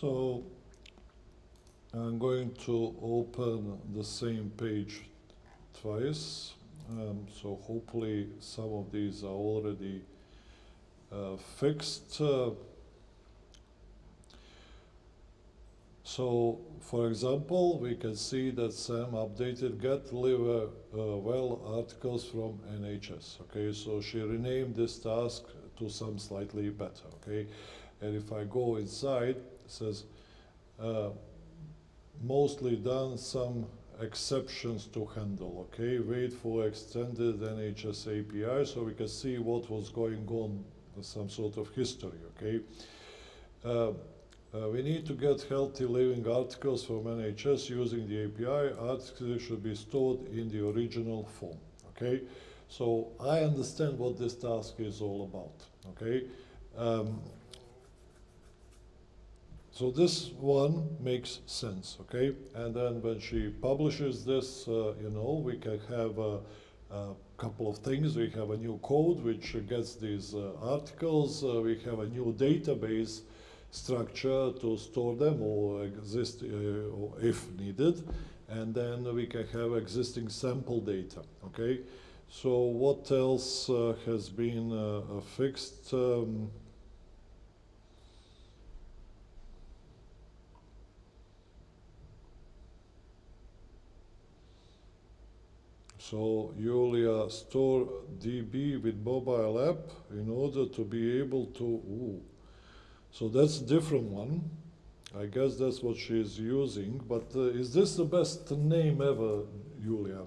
So I'm going to open the same page twice. So hopefully some of these are already fixed. So, for example, we can see that Sam updated get liver well articles from NHS. Okay, so she renamed this task to some slightly better. Okay, and if I go inside, it says mostly done, some exceptions to handle. Okay, wait for extended NHS API so we can see what was going on, some sort of history. Okay. We need to get healthy living articles from NHS using the API. Articles should be stored in the original form. Okay, so I understand what this task is all about. Okay, so this one makes sense. Okay, and then when she publishes this, you know, we can have a couple of things. We have a new code which gets these articles. We have a new database structure to store them or exist or if needed, and then we can have existing sample data. Okay, so what else has been fixed? So Julia, store DB with mobile app in order to be able to. Ooh. So that's a different one. I guess that's what she's using. But is this the best name ever, Julia?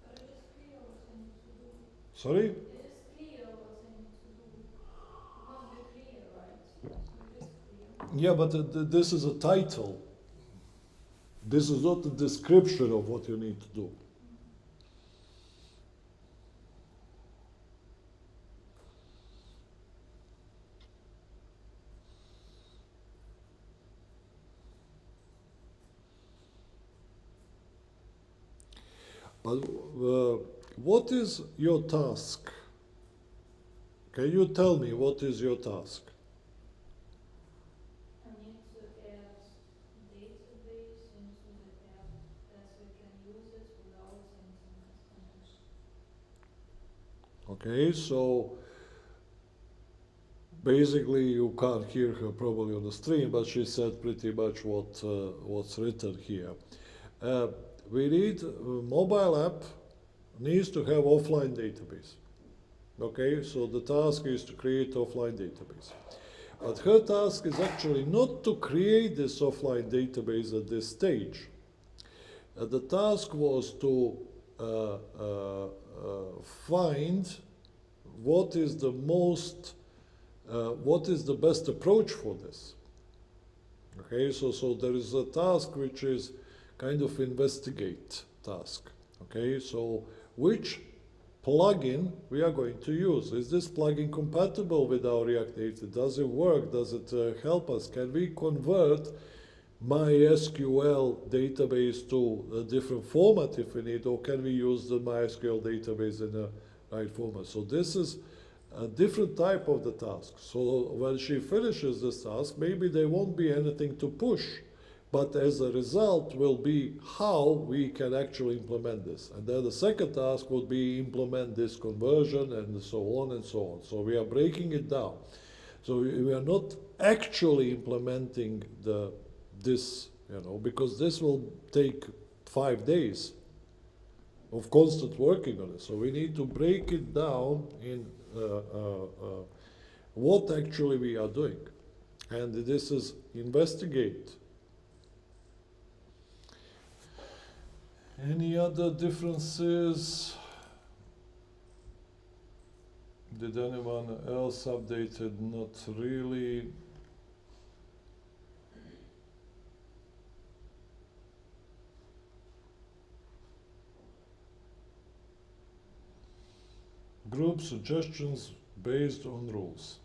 But it is clear what I need to do. Sorry? It is clear what I need to do. It must be clear, right? So it is clear. Yeah, but this is a title. This is not a description of what you need to do. But what is your task? Can you tell me what is your task? I need to add database into the app that we can use it without internet connection. Okay, so basically you can't hear her probably on the stream, but she said pretty much what's written here. We need mobile app needs to have offline database. Okay, so the task is to create offline database. But her task is actually not to create this offline database at this stage. The task was to find what is the best approach for this. Okay, so there is a task which is kind of investigate task. Okay, so which plugin we are going to use? Is this plugin compatible with our React Native? Does it work? Does it help us? Can we convert MySQL database to a different format if we need, or can we use the MySQL database in the right format? So this is a different type of the task. So when she finishes this task, maybe there won't be anything to push, but as a result will be how we can actually implement this. And then the second task would be implement this conversion and so on and so on. So we are breaking it down. So we are not actually implementing this, you know, because this will take 5 days of constant working on it. So we need to break it down in what actually we are doing. And this is investigate. Any other differences? Did anyone else update it? Not really. Group suggestions based on rules.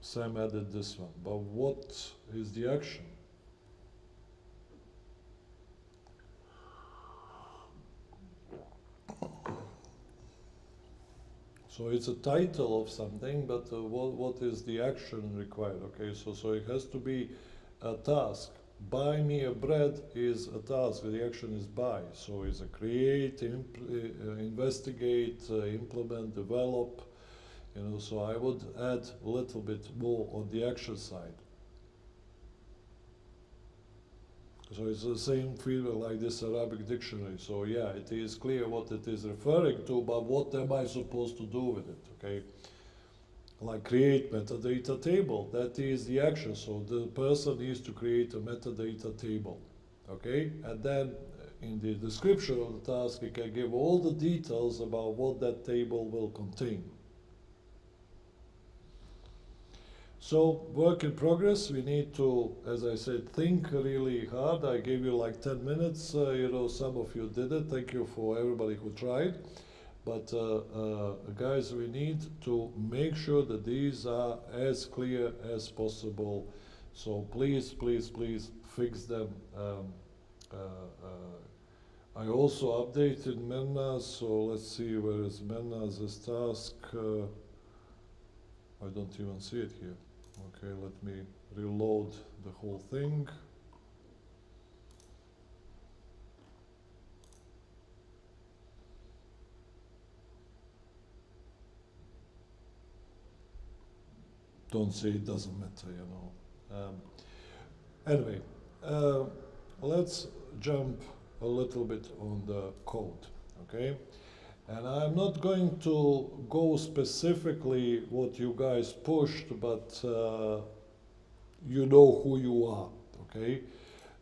Sam added this one, but what is the action? So it's a title of something, but what is the action required? Okay, so it has to be a task. Buy me a bread is a task. The action is buy. So it's a create, investigate, implement, develop. You know, so I would add a little bit more on the action side. So it's the same feel like this Arabic dictionary. So yeah, it is clear what it is referring to, but what am I supposed to do with it? Okay, like create metadata table. That is the action. So the person needs to create a metadata table. Okay, and then in the description of the task, you can give all the details about what that table will contain. So, work in progress, we need to, as I said, think really hard. I gave you like 10 minutes, you know, some of you did it. Thank you for everybody who tried. But guys, we need to make sure that these are as clear as possible. So please, please, please fix them. I also updated Mennas, so let's see where is Mennas' task. I don't even see it here. Okay, let me reload the whole thing. Don't say it doesn't matter, you know. Anyway, let's jump a little bit on the code, okay? And I'm not going to go specifically what you guys pushed, but you know who you are, okay?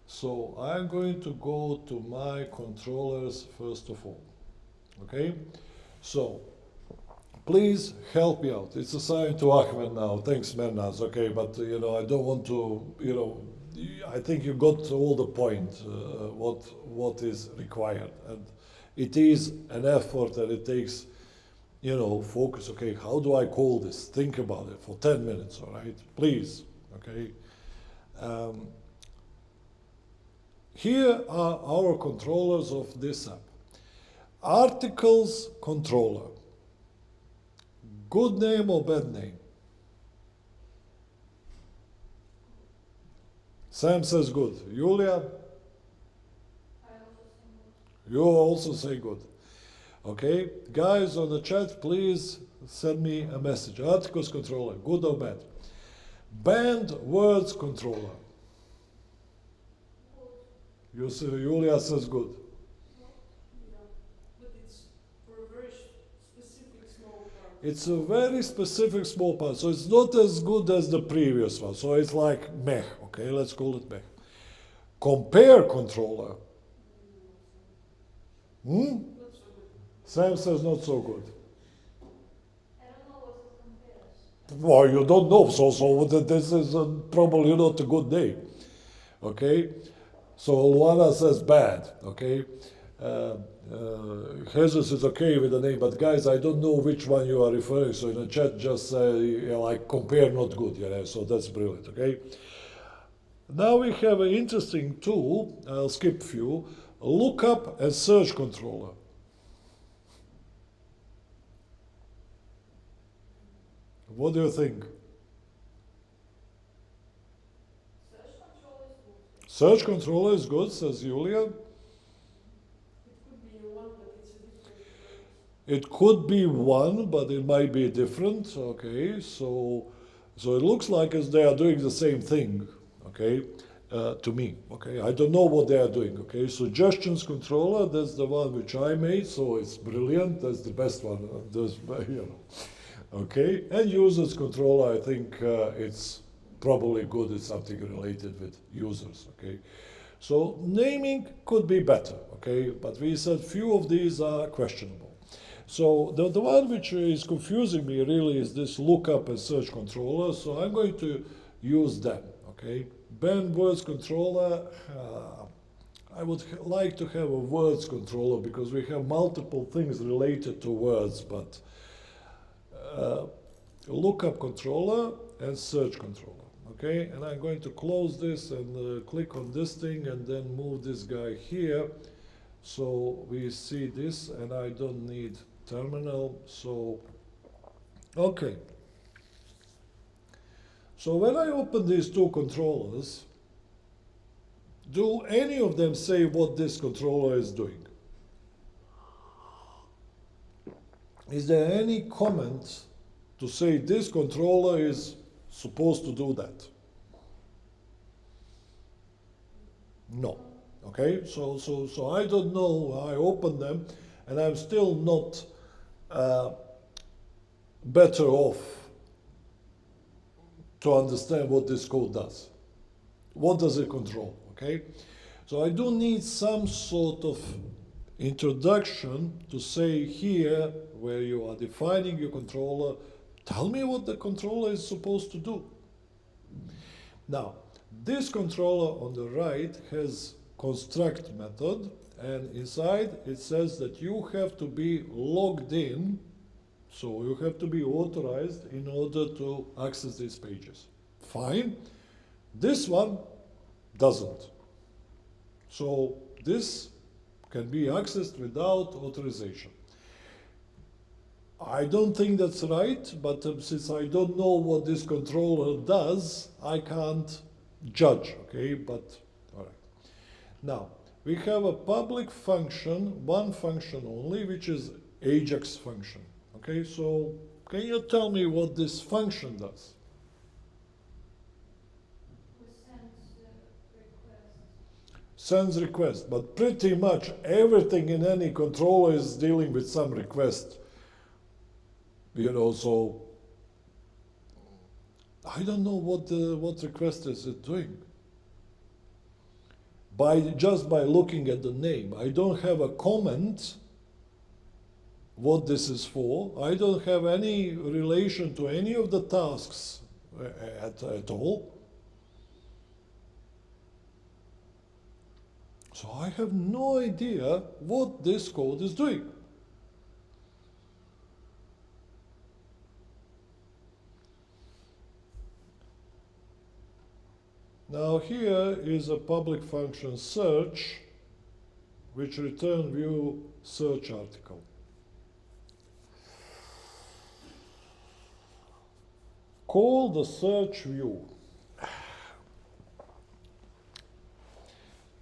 So I'm going to go to my controllers first of all, okay? So please help me out. It's assigned to Ahmed now. Thanks, Mennas, okay? But, you know, I don't want to, you know, I think you got all the point, what is required. And it is an effort and it takes, you know, focus. Okay, how do I call this? Think about it for 10 minutes, all right? Please, okay? Here are our controllers of this app. Articles controller. Good name or bad name? Sam says good. Julia? You also say good. Okay, guys on the chat, please send me a message. Articles controller, good or bad? Banned words controller. You say, Julia says good. Yeah, but it's for a very specific small part. It's a very specific small part, so it's not as good as the previous one. So it's like meh, okay, let's call it meh. Compare controller. Hmm? Not so good. Sam says not so good. I don't know what it compares. Well, you don't know, so this is probably not a good name. Okay? So Luana says bad, okay? Jesus is okay with the name, but guys, I don't know which one you are referring. So in the chat, just say like compare not good, you know, so that's brilliant, okay? Now we have an interesting tool, I'll skip few, lookup and search controller. What do you think? Search control is good. Search controller is good, says Julia. It could be one, but It could be one, but it's a different. it might be different. Okay, so it looks like as they are doing the same thing. Okay, to me. Okay, I don't know what they are doing. Okay, suggestions controller. That's the one which I made, so it's brilliant. That's the best one. There's, you know. Okay, and users controller. I think it's probably good. It's something related with users. Okay. So naming could be better, okay, but we said few of these are questionable. So the one which is confusing me really is this lookup and search controller, so I'm going to use them, okay. Banned words controller, I would like to have a words controller because we have multiple things related to words, but lookup controller and search controller. Okay, and I'm going to close this and click on this thing and then move this guy here. So we see this and I don't need terminal. So Okay. So when I open these two controllers, do any of them say what this controller is doing? Is there any comment to say this controller is supposed to do that? No. Okay, so I don't know. I open them, and I'm still not better off to understand what this code does. What does it control? Okay, so I do need some sort of introduction to say here, where you are defining your controller, tell me what the controller is supposed to do. Now, this controller on the right has construct method, and inside it says that you have to be logged in, so you have to be authorized in order to access these pages. Fine. This one doesn't. So this can be accessed without authorization. I don't think that's right, but since I don't know what this controller does, I can't judge, okay? But, all right. Now, we have a public function, one function only, which is Ajax function, okay? So, can you tell me what this function does? We send requests. Sends request, but pretty much everything in any controller is dealing with some request. You know, so I don't know what request is it doing. Just by looking at the name, I don't have a comment what this is for. I don't have any relation to any of the tasks at all. So I have no idea what this code is doing. Now here is a public function search, which return view search article. Call the search view.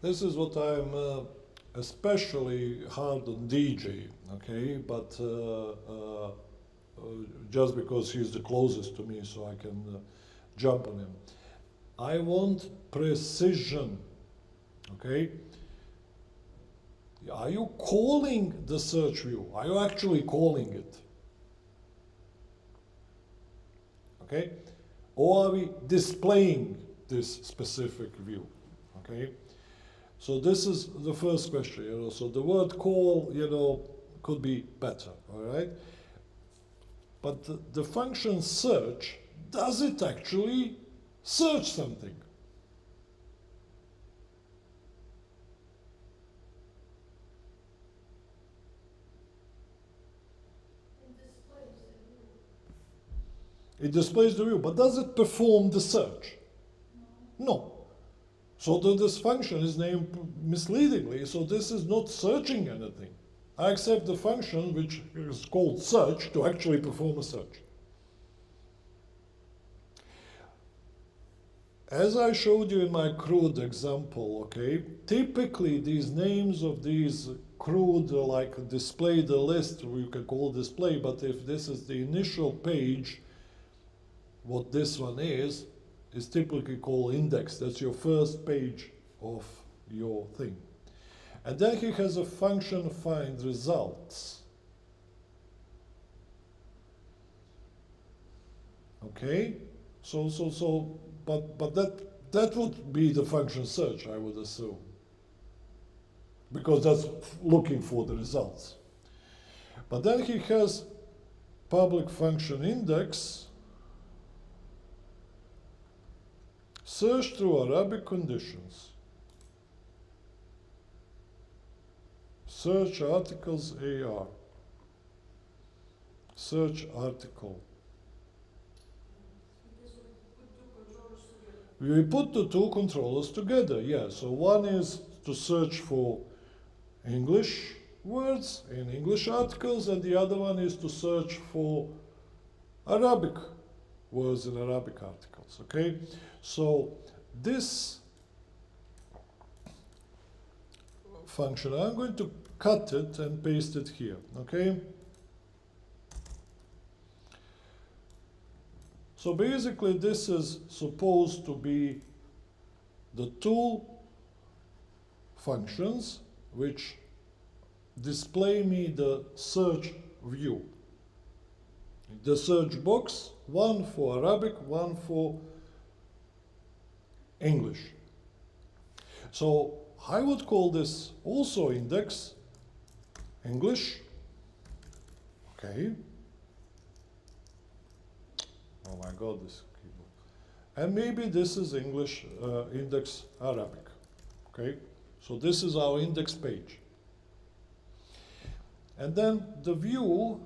This is what I'm especially hard on DJ, okay? But just because he's the closest to me, so I can jump on him. I want precision, okay? Are you calling the search view? Are you actually calling it? Okay? Or are we displaying this specific view? Okay? So this is the first question, you know. So the word call, you know, could be better, all right? But the function search, does it actually search something? It displays the view, but does it perform the search? No. So this function is named misleadingly, so this is not searching anything. I accept the function, which is called search, to actually perform a search. As I showed you in my CRUD example, okay, typically these names of these CRUD, like display the list, you can call display, but if this is the initial page, what this one is typically called index. That's your first page of your thing. And then he has a function find results. Okay? But that would be the function search, I would assume. Because that's looking for the results. But then he has public function index, search through Arabic conditions, search articles AR, search article. We put the two controllers together, yeah. So one is to search for English words in English articles, and the other one is to search for Arabic words in Arabic articles, okay? So this function, I'm going to cut it and paste it here, okay? So basically this is supposed to be the two functions which display me the search view. The search box, one for Arabic, one for English. So I would call this also index English, okay? Oh my God, this keyboard. And maybe this is English index Arabic, okay? So this is our index page. And then the view,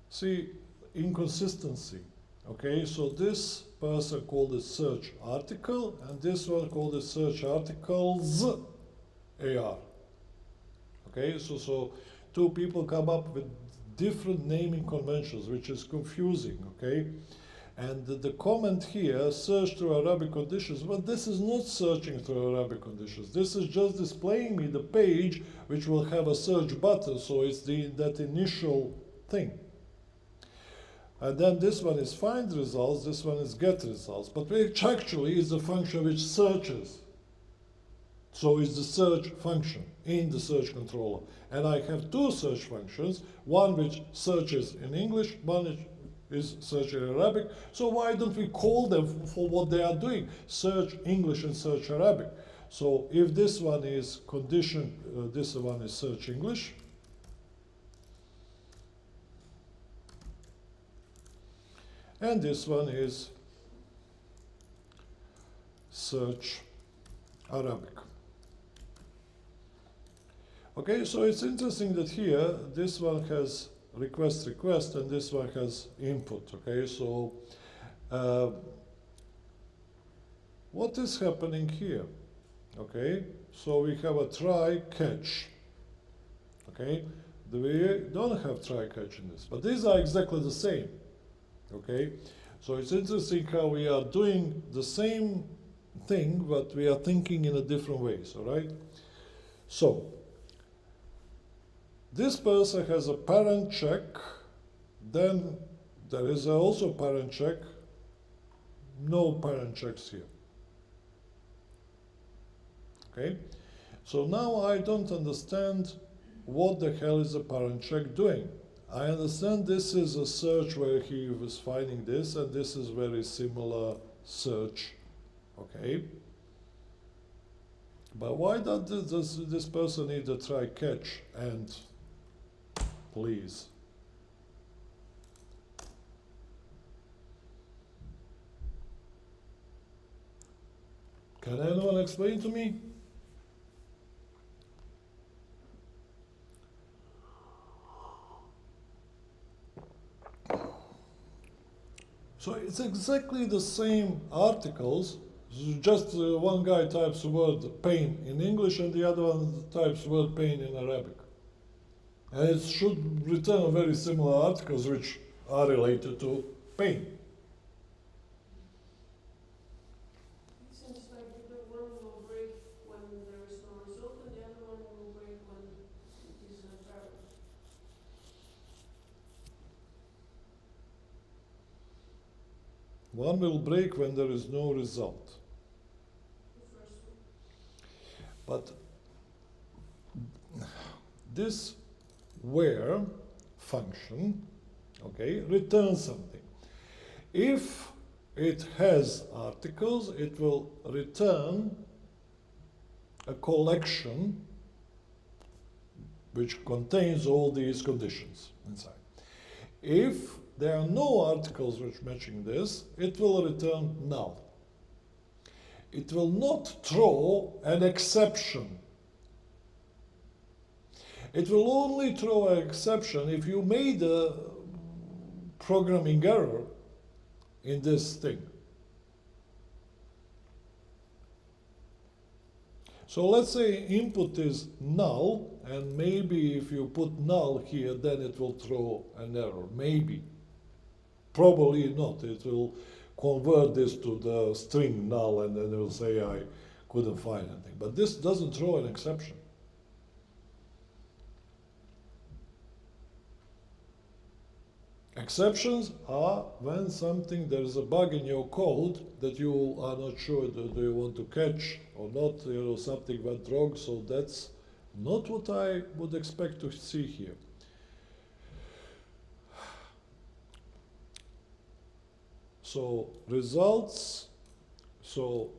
see, inconsistency, okay? So this person called it search article, and this one called it search articles AR. Okay, so two people come up with different naming conventions, which is confusing, okay? And the comment here, search through Arabic conditions, but this is not searching through Arabic conditions. This is just displaying me the page which will have a search button, so it's that initial thing. And then this one is find results, this one is get results, but which actually is the function which searches. So it's the search function in the search controller. And I have two search functions, one which searches in English, one which is searching in Arabic. So why don't we call them for what they are doing? Search English and search Arabic. So if this one is condition, this one is search English. And this one is search Arabic. Okay, so it's interesting that here this one has request and this one has input. Okay, so what is happening here? Okay, so we have a try catch. Okay, we don't have try catch in this, but these are exactly the same. Okay, so it's interesting how we are doing the same thing, but we are thinking in a different ways. All right, so this person has a parent check, then there is also parent check, no parent checks here. Okay, so now I don't understand what the hell is a parent check doing. I understand this is a search where he was finding this, and this is very similar search, okay? But why does this person need to try catch and please? Can anyone explain to me? So it's exactly the same articles, just one guy types the word pain in English and the other one types the word pain in Arabic. And it should return very similar articles which are related to pain. It seems like the one will break when there is no result, and the other one will break when it is an error. One will break when there is no result. The first one. But this where function, okay, returns something. If it has articles, it will return a collection which contains all these conditions inside. If there are no articles which matching this, it will return null. It will not throw an exception. It will only throw an exception if you made a programming error in this thing. So let's say input is null, and maybe if you put null here, then it will throw an error, maybe. Probably not. It will convert this to the string null and then it will say I couldn't find anything. But this doesn't throw an exception. Exceptions are when there is a bug in your code that you are not sure do you want to catch or not, something went wrong, so that's not what I would expect to see here. So results, so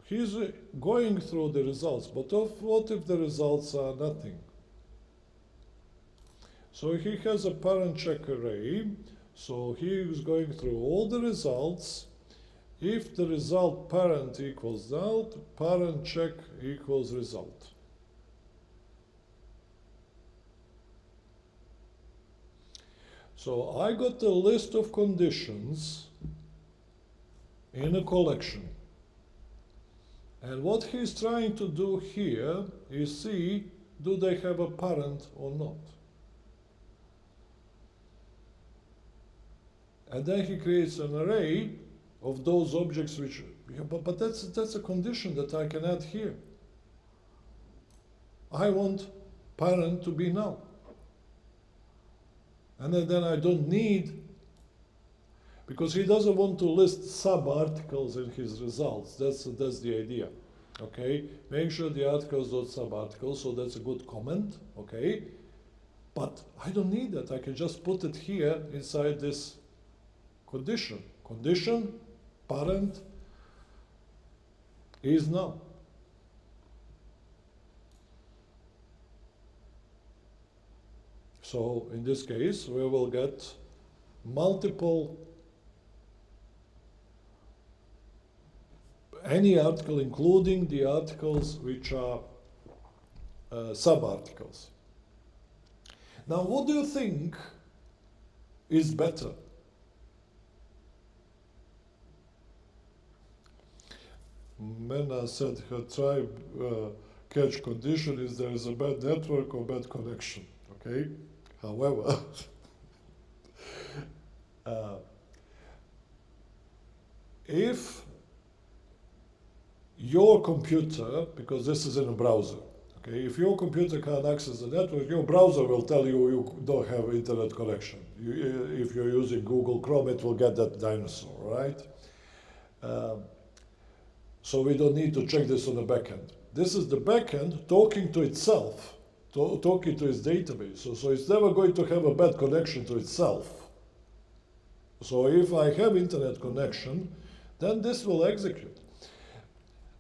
he's going through the results, but what if the results are nothing? So he has a parent check array, so he is going through all the results. If the result parent equals null, parent check equals result. So I got a list of conditions in a collection. And what he's trying to do here is see, do they have a parent or not? And then he creates an array of those objects which, but that's a condition that I can add here. I want parent to be null. And then I don't need, because he doesn't want to list sub-articles in his results. That's the idea. Okay, make sure the articles not sub-articles, so that's a good comment. Okay, but I don't need that. I can just put it here inside this condition. Condition, parent is null. So in this case, we will get multiple, any article, including the articles which are sub-articles. Now, what do you think is better? Mena said her try catch condition is there is a bad network or bad connection. Okay. However, if your computer, because this is in a browser, okay, if your computer can't access the network, your browser will tell you you don't have internet connection. If you're using Google Chrome, it will get that dinosaur, right? So we don't need to check this on the backend. This is the backend talking to itself. Talking to its database. So it's never going to have a bad connection to itself. So if I have internet connection, then this will execute.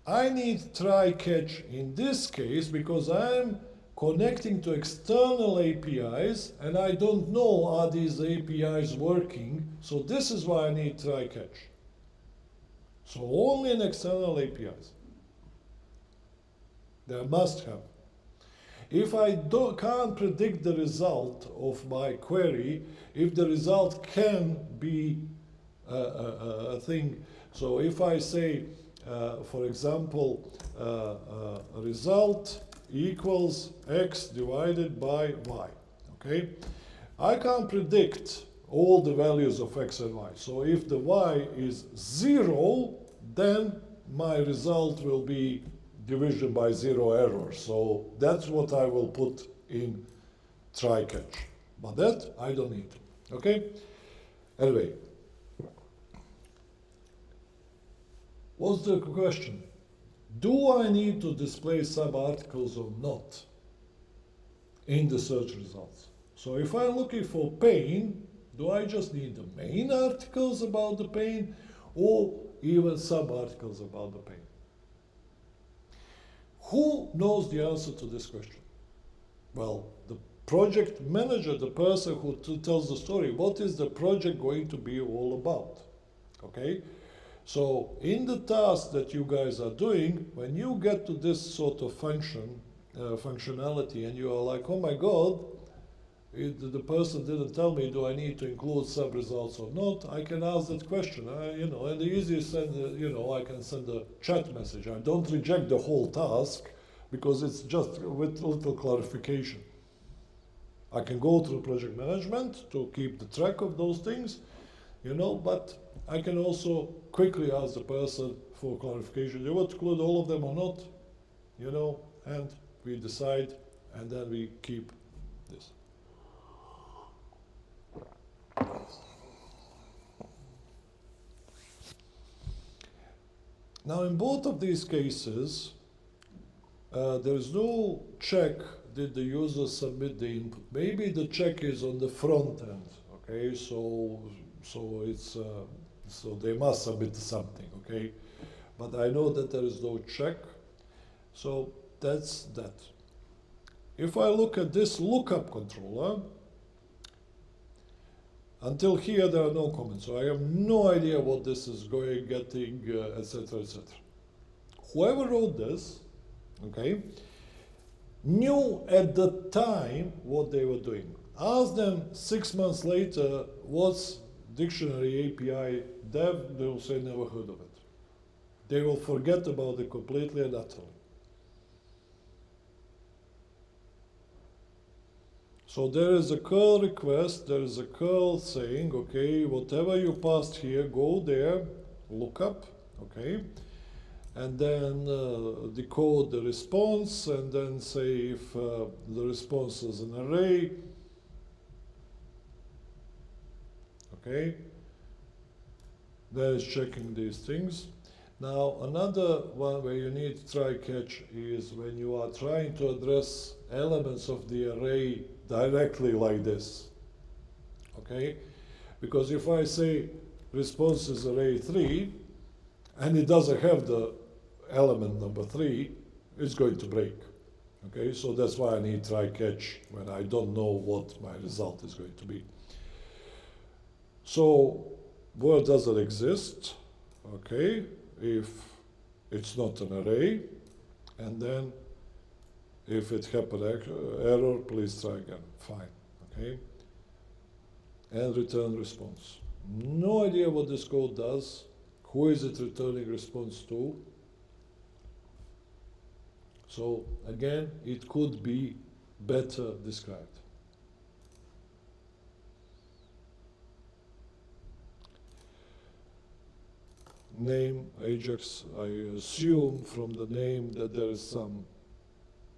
I need try catch in this case because I'm connecting to external APIs and I don't know are these APIs working. So this is why I need try catch. So only in external APIs. They must have. If I can't predict the result of my query, if the result can be a thing, so if I say, for example, result equals x divided by y, okay? I can't predict all the values of x and y. So if the y is 0, then my result will be division by 0 error. So that's what I will put in try catch. But that I don't need. Okay? Anyway. What's the question? Do I need to display sub-articles or not in the search results? So if I'm looking for pain, do I just need the main articles about the pain or even sub-articles about the pain? Who knows the answer to this question? Well, the project manager, the person who tells the story. What is the project going to be all about? Okay? So in the task that you guys are doing, when you get to this sort of functionality and you are like, oh my God, the person didn't tell me, do I need to include sub-results or not? I can ask that question, and the easiest send, I can send a chat message. I don't reject the whole task because it's just with little clarification. I can go through project management to keep the track of those things, but I can also quickly ask the person for clarification. You want to include all of them or not? And we decide, and then we keep this. Now, in both of these cases, there is no check did the user submit the input. Maybe the check is on the front end. Okay, so it's so they must submit something. Okay, but I know that there is no check, so that's that. If I look at this lookup controller, until here there are no comments, so I have no idea what this is going, getting, etc., etc. Whoever wrote this, okay, knew at the time what they were doing. Ask them 6 months later what's dictionary API dev, they will say never heard of it. They will forget about it completely and utterly. So there is a curl request, there is a curl saying, okay, whatever you passed here, go there, look up, okay, and then decode the response, and then say if the response is an array, okay, then it's checking these things. Now another one where you need try catch is when you are trying to address elements of the array directly like this, okay? Because if I say response is array 3 and it doesn't have the element number 3, it's going to break, okay? So that's why I need try catch when I don't know what my result is going to be. So where does it exist? Okay, if it's not an array, and then if it happened error, please try again. Fine, okay? And return response. No idea what this code does. Who is it returning response to? So again, it could be better described. Name Ajax, I assume from the name that there is some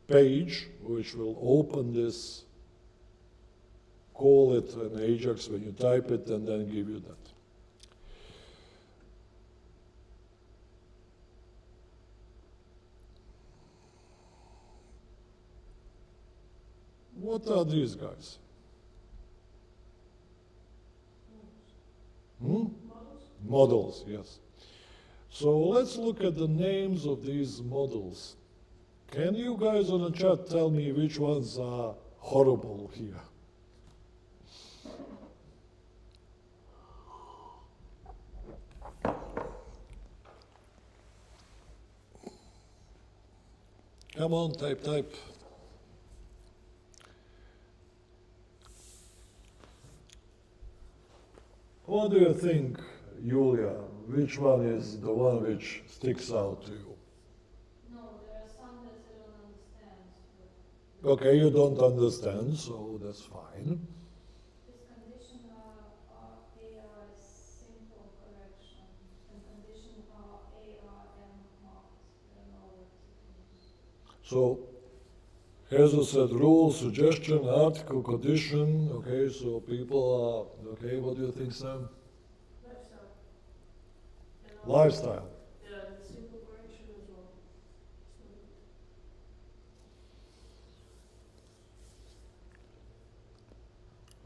page which will open this, call it an Ajax when you type it, and then give you that. What are these guys? Models, yes. So let's look at the names of these models. Can you guys on the chat tell me which ones are horrible here? Come on, type. What do you think, Julia? Which one is the one which sticks out to you? No, there are some that I don't understand. Okay, you don't understand, so that's fine. This condition AR is simple correction, and condition ARM marked. I don't know what it means. So, as I said, rule, suggestion, article, condition. Okay, so people are, okay, what do you think, Sam? Lifestyle. Lifestyle. Yeah, and simple correction as well.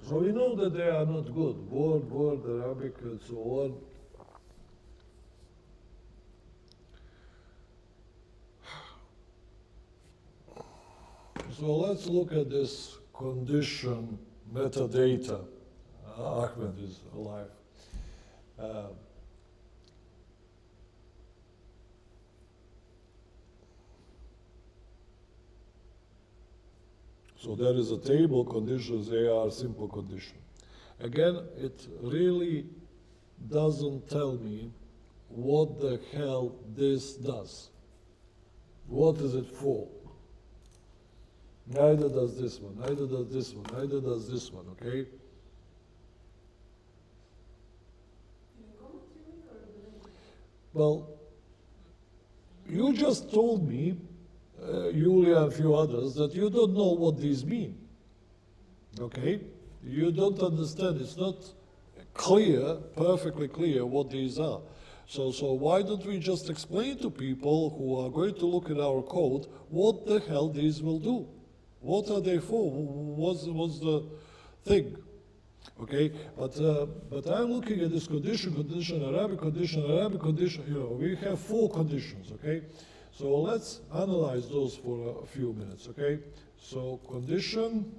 So we know that they are not good. Word, Arabic, and so on. So let's look at this condition metadata. Ahmed is alive. So there is a table, conditions, they are simple condition. Again, it really doesn't tell me what the hell this does. What is it for? Neither does this one, neither does this one, neither does this one, okay? Well, you just told me, Julia and a few others, that you don't know what these mean. Okay? You don't understand. It's not clear, perfectly clear what these are. So why don't we just explain to people who are going to look at our code what the hell these will do? What are they for? What's the thing? Okay, but I'm looking at this condition, Arabic condition, you know, we have 4 conditions, okay? So let's analyze those for a few minutes, okay? So condition,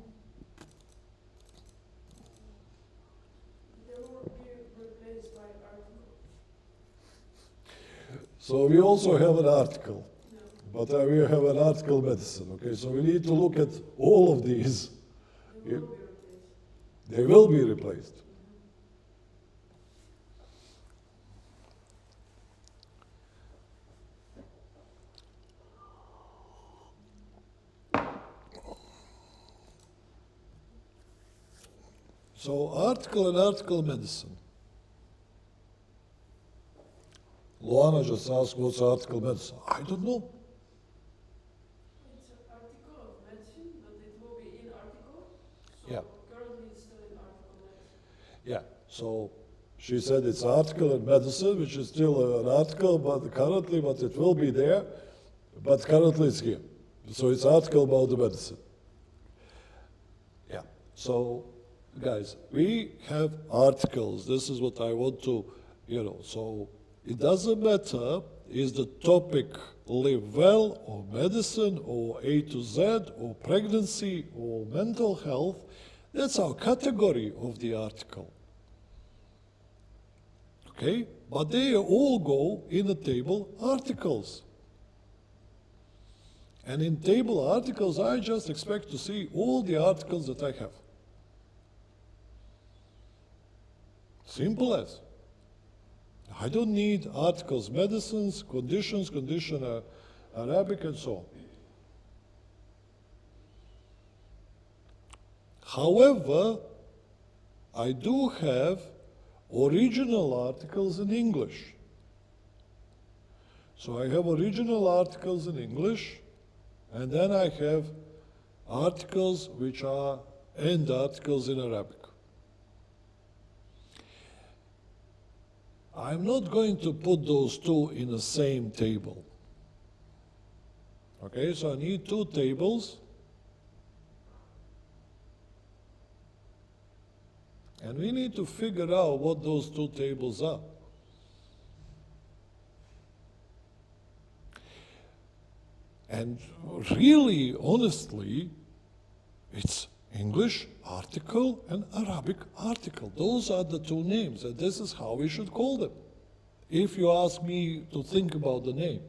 They will be replaced by article. so we also have an article, No, but we have an article medicine, okay? So we need to look at all of these. they will Yep. be replaced. They will be replaced. So article and article medicine. Luana just asked what's article medicine. I don't know. It's an article of medicine, but it will be in article. So Yeah. currently it's still in article medicine. Yeah, so she said it's article in medicine, which is still an article, but it will be there, but currently it's here. So it's article about the medicine. Yeah, so guys, we have articles. This is what I want to, so it doesn't matter is the topic live well or medicine or A to Z or pregnancy or mental health. That's our category of the article. Okay? But they all go in the table articles. And in table articles, I just expect to see all the articles that I have. Simple as. I don't need articles, medicines, conditions, Arabic, and so on. However, I do have original articles in English. So I have original articles in English, and then I have articles which are end articles in Arabic. I'm not going to put those two in the same table. Okay, so I need 2 tables. And we need to figure out what those 2 tables are. And really, honestly, it's English article and Arabic article. Those are the 2 names, and this is how we should call them. If you ask me to think about the name.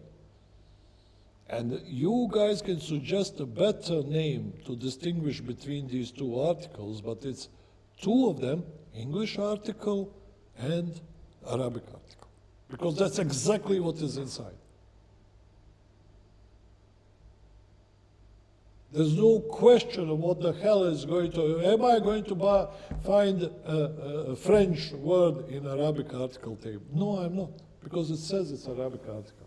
And you guys can suggest a better name to distinguish between these 2 articles, but it's 2 of them, English article and Arabic article. Because that's exactly what is inside. There's no question of what the hell is going to, am I going to find a French word in Arabic article table? No, I'm not, because it says it's Arabic article.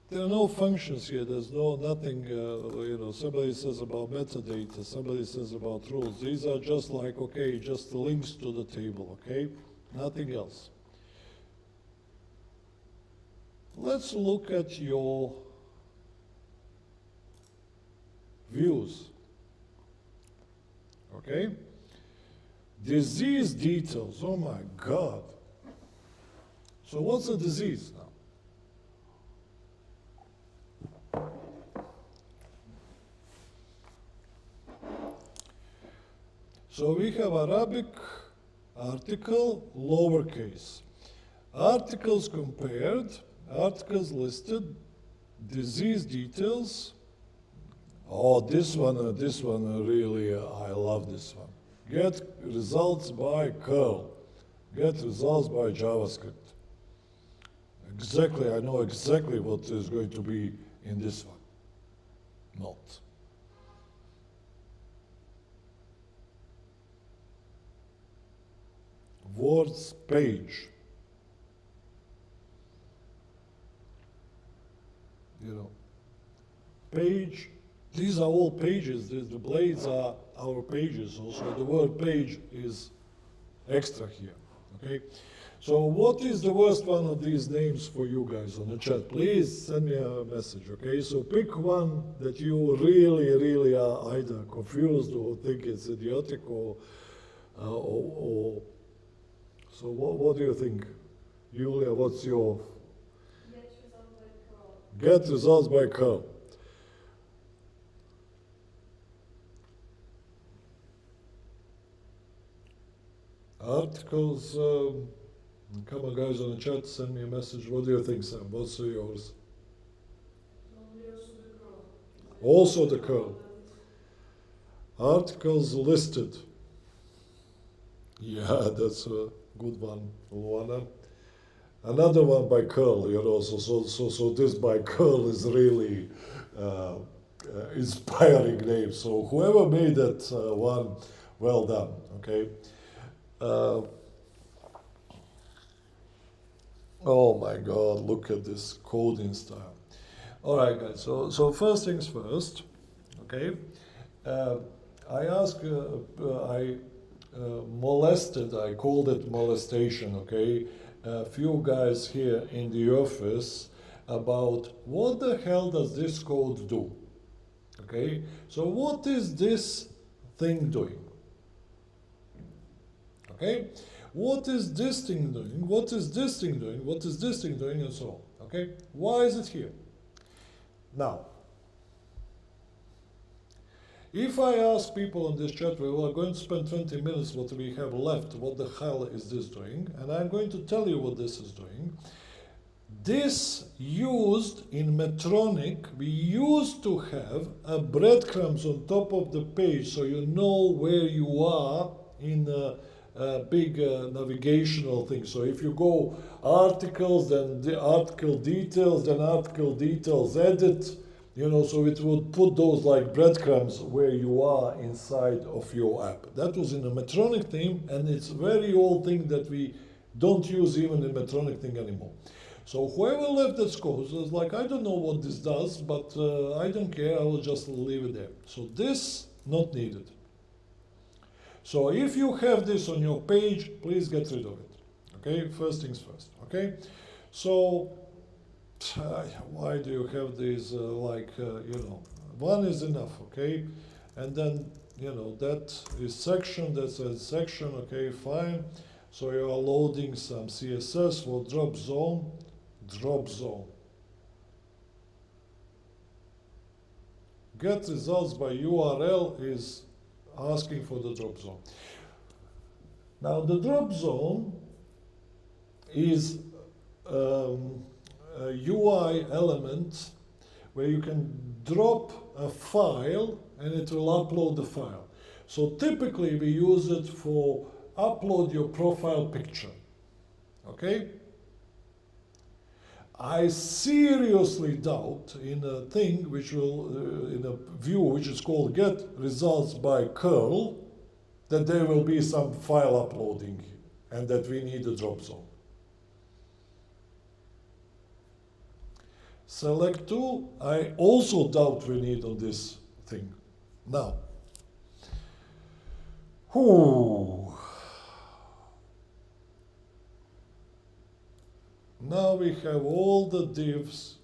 There are no functions here, there's nothing, somebody says about metadata, somebody says about rules. These are just like, okay, just links to the table, okay? Nothing else. Let's look at your views, okay? Disease details, oh my God. So what's a disease now? So we have Arabic article, lowercase. Articles compared, articles listed, disease details. Oh, this one really, I love this one. Get results by curl. Get results by JavaScript. Exactly, I know exactly what is going to be in this one. Not. Words page. You know, page, these are all pages. The blades are our pages. Also, the word page is extra here. Okay? So what is the worst one of these names for you guys on the chat? Please send me a message, okay? So pick one that you really are either confused or think it's idiotic or so what do you think? Julia, what's your? Get results by curl. Articles, come on guys on the chat, send me a message. What do you think, Sam? What's yours? Also the curl. Articles listed. Yeah, that's a good one, Luana. Another one by curl, you know, so this by curl is really inspiring name. So whoever made that one, well done, okay? Oh my God, look at this coding style. All right, guys, so first things first, okay? I asked, I molested, I called it molestation, okay? A few guys here in the office about what the hell does this code do, okay? So what is this thing doing? Okay? What is this thing doing? What is this thing doing? What is this thing doing? And so on. Okay? Why is it here? Now, if I ask people on this chat, we are going to spend 20 minutes what we have left, what the hell is this doing? And I'm going to tell you what this is doing. This used in Metronic, we used to have a breadcrumbs on top of the page so you know where you are in big navigational thing. So if you go articles, then the article details, then article details edit, you know, so it would put those like breadcrumbs where you are inside of your app. That was in the Metronic theme, and it's a very old thing that we don't use even in Metronic thing anymore. So whoever left this code was like, I don't know what this does, but I don't care, I will just leave it there. So this, not needed. So if you have this on your page, please get rid of it. Okay, first things first. Okay, so why do you have these you know, one is enough. Okay, and then you know that is section, that's a section. Okay, fine. So you are loading some CSS for drop zone. Drop zone. Get results by URL is asking for the drop zone. Now the drop zone is a UI element where you can drop a file and it will upload the file. So typically we use it for upload your profile picture. Okay? I seriously doubt in a thing which will, in a view which is called get results by curl, that there will be some file uploading and that we need a drop zone. Select to, I also doubt we need on this thing. Now, now we have all the divs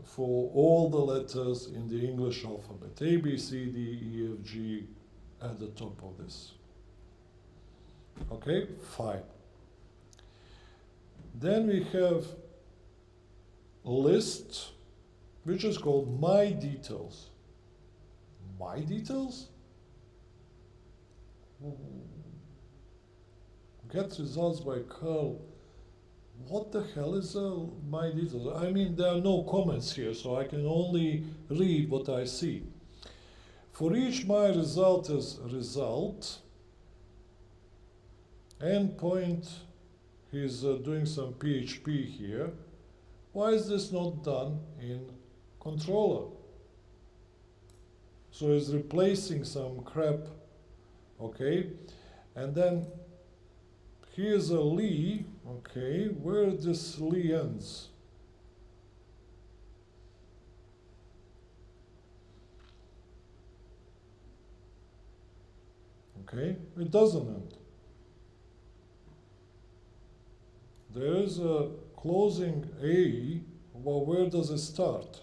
for all the letters in the English alphabet, A, B, C, D, E, F, G, at the top of this. Okay, fine. Then we have list, which is called My Details. My Details? Get results by curl. What the hell is My Details? I mean, there are no comments here, so I can only read what I see. For each my result is result, endpoint he's doing some PHP here. Why is this not done in controller? So he's replacing some crap, okay? And then here's a Lee, okay? Where this Lee ends? Okay, it doesn't end. There is a closing A, well, where does it start?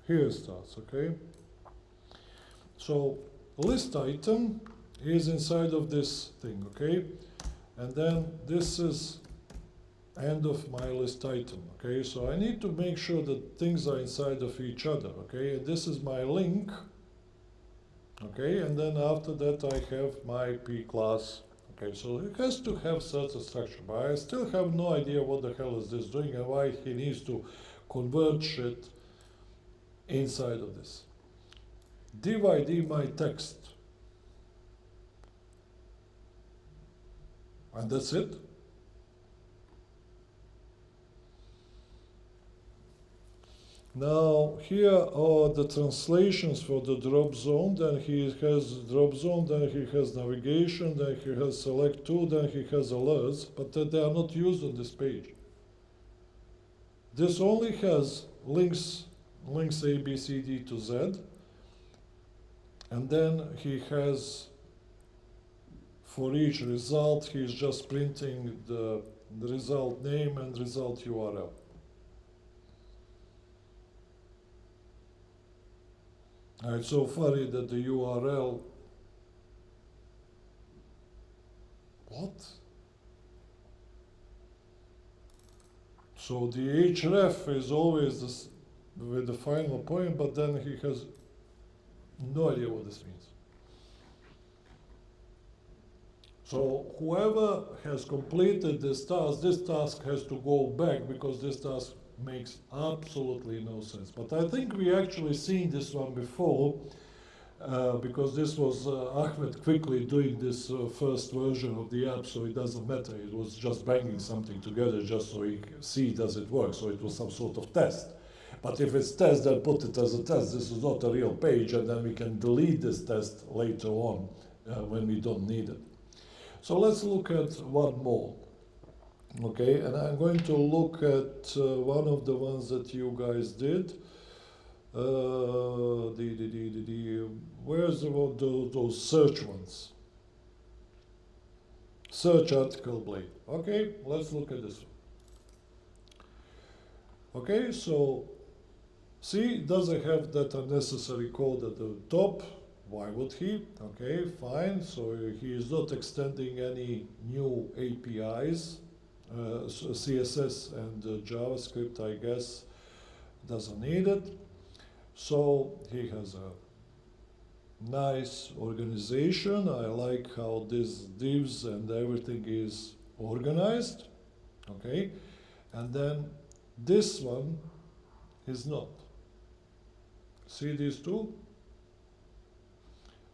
Here it starts, okay? So list item is inside of this thing, okay? And then this is end of my list item, okay? So I need to make sure that things are inside of each other, okay? And this is my link, okay? And then after that I have my P class, okay? So it has to have certain structure, but I still have no idea what the hell is this doing and why he needs to convert shit inside of this. Div ID my text. And that's it. Now here are the translations for the drop zone. Then he has drop zone, then he has navigation, then he has select to, then he has alerts, but they are not used on this page. This only has links A, B, C, D to Z, and then he has, for each result, he's just printing the result name and result URL. It's so funny that the URL, what? So the href is always this, with the final point, but then he has no idea what this means. So whoever has completed this task has to go back because this task makes absolutely no sense. But I think we actually seen this one before because this was Ahmed quickly doing this first version of the app, so it doesn't matter. It was just banging something together just so he see does it work. So it was some sort of test. But if it's test, then put it as a test. This is not a real page, and then we can delete this test later on when we don't need it. So let's look at one more. Okay, and I'm going to look at one of the ones that you guys did. Where's those search ones? Search article blade. Okay, let's look at this one. Okay, so see, it doesn't have that unnecessary code at the top. Why would he? Okay, fine. So he is not extending any new APIs. CSS and JavaScript, I guess, doesn't need it. So he has a nice organization. I like how these divs and everything is organized. Okay, and then this one is not. See these two?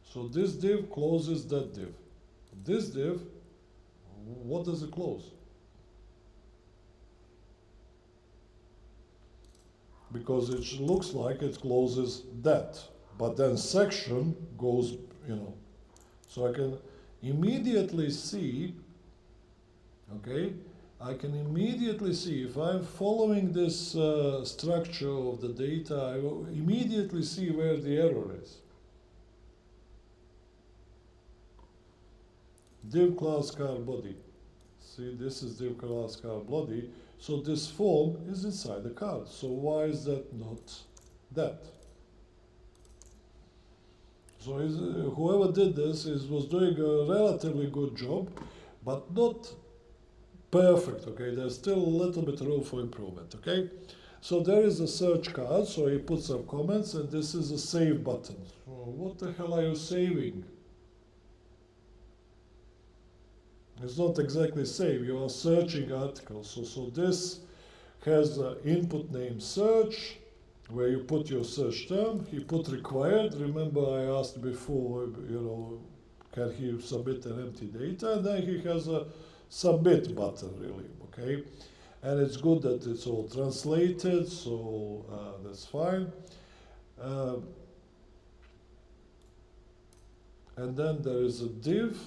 So this div closes that div. This div, what does it close? Because it looks like it closes that, but then section goes, so I can immediately see, okay, I can immediately see if I'm following this structure of the data, I will immediately see where the error is. Div class car body. See, this is div class car body. So this form is inside the card. So why is that not that? So whoever did this was doing a relatively good job, but not perfect, okay? There's still a little bit room for improvement, okay? So there is a search card, so he put some comments, and this is a save button. So what the hell are you saving? It's not exactly save, you are searching articles. So this has input name search, where you put your search term. He put required. Remember I asked before, can he submit an empty data? And then he has a submit button, really, okay? And it's good that it's all translated, so that's fine. And then there is a div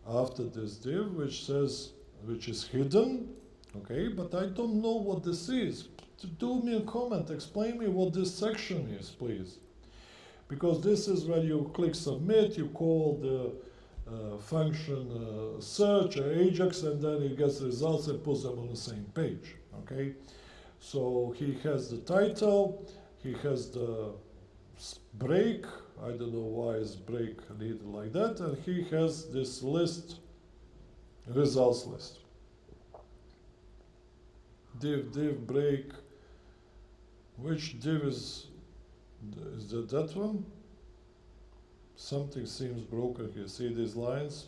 after this div, which is hidden, okay? But I don't know what this is. Do me a comment, explain me what this section is, please. Because this is when you click submit, you call the function search or Ajax, and then it gets results and puts them on the same page, okay? So he has the title, he has the break, I don't know why is break needed like that, and he has this list, results list. Div break, which div is that one? Something seems broken here. See these lines?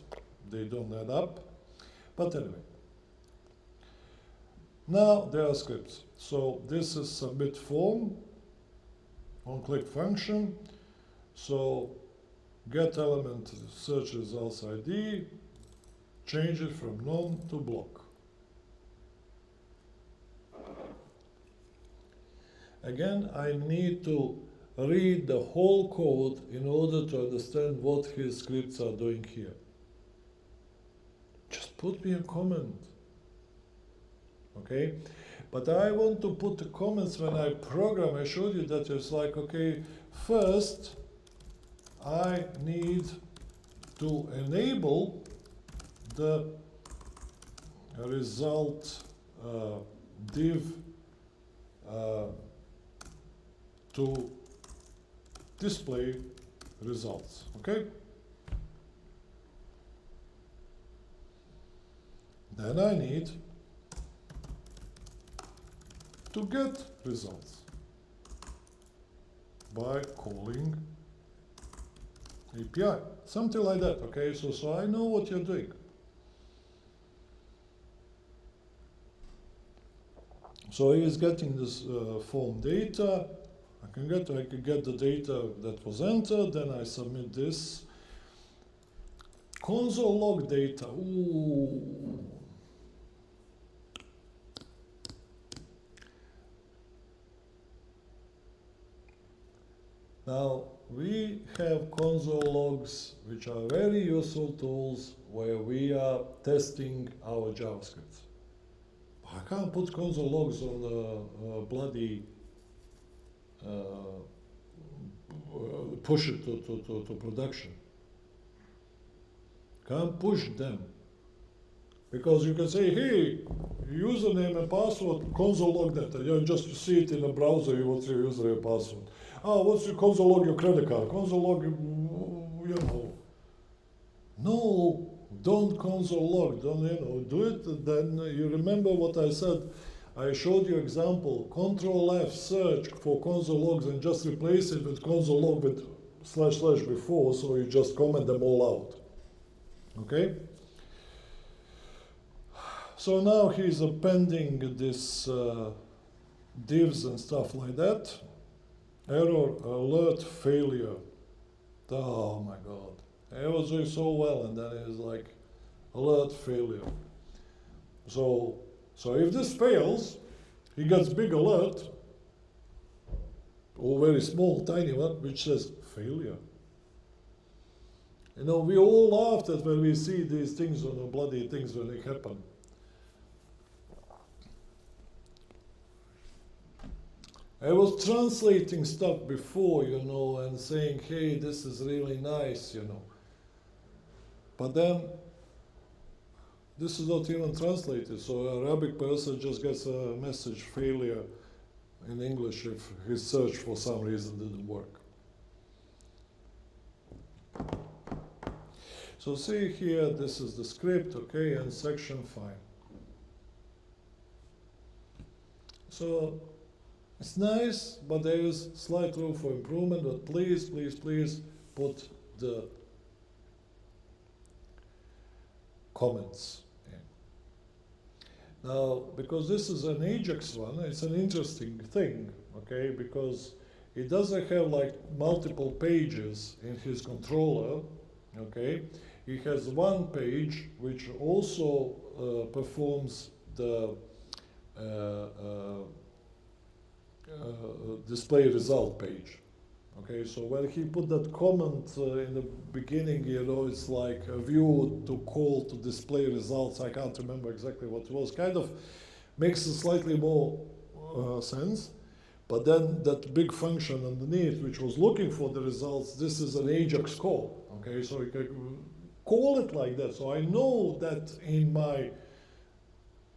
They don't add up. But anyway. Now there are scripts. So this is submit form, on-click function. So get element search results ID, change it from none to block. Again, I need to read the whole code in order to understand what his scripts are doing here. Just put me a comment, okay? But I want to put the comments when I program. I showed you that it's like, okay, first I need to enable the result div to display results, okay? Then I need to get results by calling API, something like that, okay? So I know what you're doing. So he is getting this form data. I can get the data that was entered, then I submit this. Console log data, ooh. Now, we have console logs, which are very useful tools where we are testing our JavaScript. I can't put console logs on the bloody push it to production. Can't push them. Because you can say, hey, username and password, console log data. You just see it in the browser, what's your username and password. Oh, what's your console log your credit card? Console log, you know. No, don't console log, don't, do it. Then you remember what I said. I showed you example, Control F search for console logs and just replace it with console log with / before, so you just comment them all out. Okay? So now he's appending this divs and stuff like that. Error, alert, failure. Oh my God. I was doing so well, and then it's like, alert, failure. So if this fails, he gets big alert, or very small, tiny one, which says failure. You know, we all laughed at when we see these things on the bloody things when they happen. I was translating stuff before, and saying, hey, this is really nice, But then, this is not even translated, so an Arabic person just gets a message failure in English if his search for some reason didn't work. So see here, this is the script, okay, and section fine. So it's nice, but there is slight room for improvement, but please, please, please put the comments in. Now, because this is an Ajax one, it's an interesting thing, okay, because it doesn't have like multiple pages in his controller, okay. He has one page which also performs the display result page. Okay, so when he put that comment in the beginning, you know, it's like a view to call to display results. I can't remember exactly what it was. Kind of makes a slightly more sense. But then that big function underneath, which was looking for the results, this is an Ajax call. Okay, so you can call it like that. So I know that in my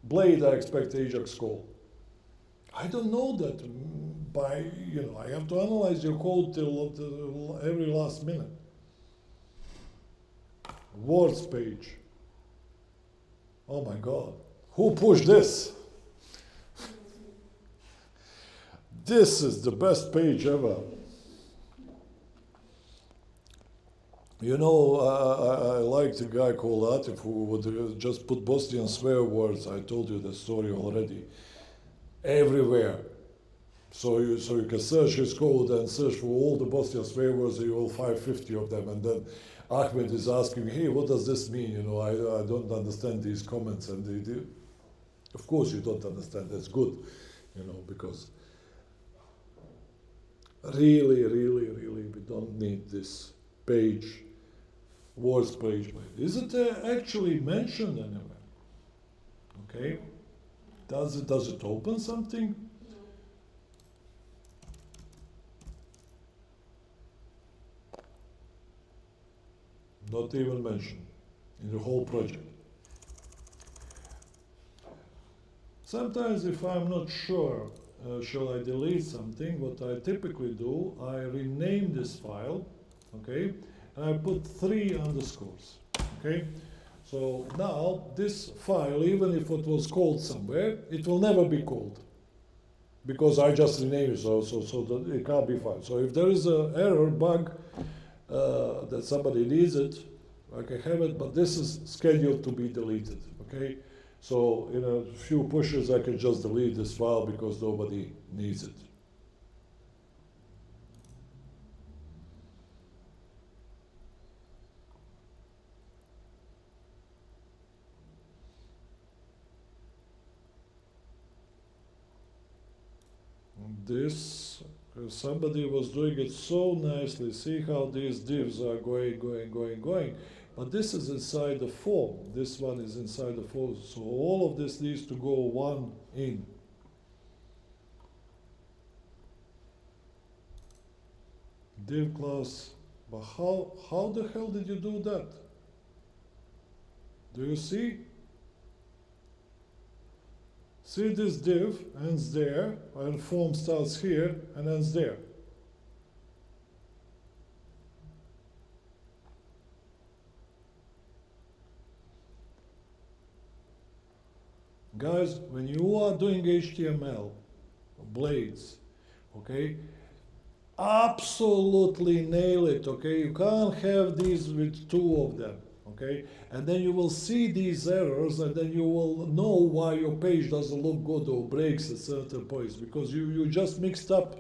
blade I expect Ajax call. I don't know that by, you know, I have to analyze your code till every last minute. Words page. Oh my God. Who pushed this? This is the best page ever. You know, I liked a guy called Atif who would just put Bosnian swear words. I told you the story already. Everywhere. So you can search his code and search for all the Bosnian swear words, and you will find 50 of them. And then Ahmed is asking, hey, what does this mean? You know, I don't understand these comments. And they do. Of course you don't understand, that's good, you know, because really, really, really, we don't need this page, words page. Is it actually mentioned anywhere? Okay. Does it open something? Not even mentioned in the whole project. Sometimes if I'm not sure, shall I delete something, what I typically do, I rename this file, okay, and I put 3 underscores, okay? So now this file, even if it was called somewhere, it will never be called because I just renamed it, so that it can't be found. So if there is an error, bug, that somebody needs it, I can have it, but this is scheduled to be deleted, okay? So in a few pushes, I can just delete this file because nobody needs it. This, somebody was doing it so nicely. See how these divs are going. But this is inside the form. This one is inside the form. So all of this needs to go one in. Div class. But how the hell did you do that? Do you see? See this div ends there, and form starts here and ends there. Guys, when you are doing HTML, blades, okay, absolutely nail it, okay? You can't have these with 2 of them, okay? And then you will see these errors, and then you will know why your page doesn't look good or breaks at certain points, because you just mixed up,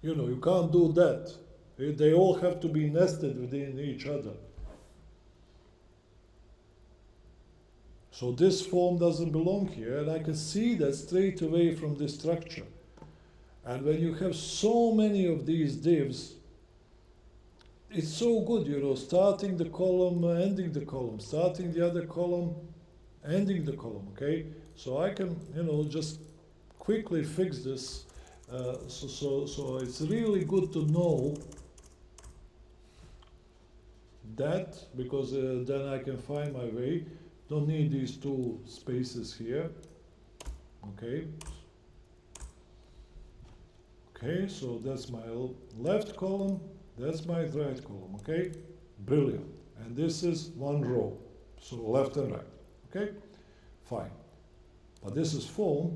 you know, you can't do that. They all have to be nested within each other. So this form doesn't belong here, and I can see that straight away from this structure. And when you have so many of these divs, it's so good, you know, starting the column, ending the column, starting the other column, ending the column, okay? So I can, you know, just quickly fix this. So it's really good to know that, because then I can find my way. Don't need these 2 spaces here, okay? Okay, so that's my left column, that's my right column, okay? Brilliant. And this is 1 row, so left and right, okay? Fine. But this is form,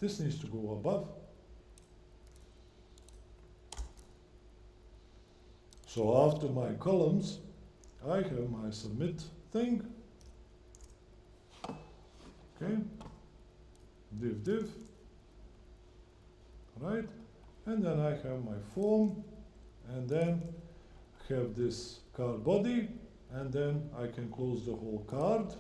this needs to go above. So after my columns, I have my submit thing. Okay, div, right? And then I have my form, and then have this card body, and then I can close the whole card.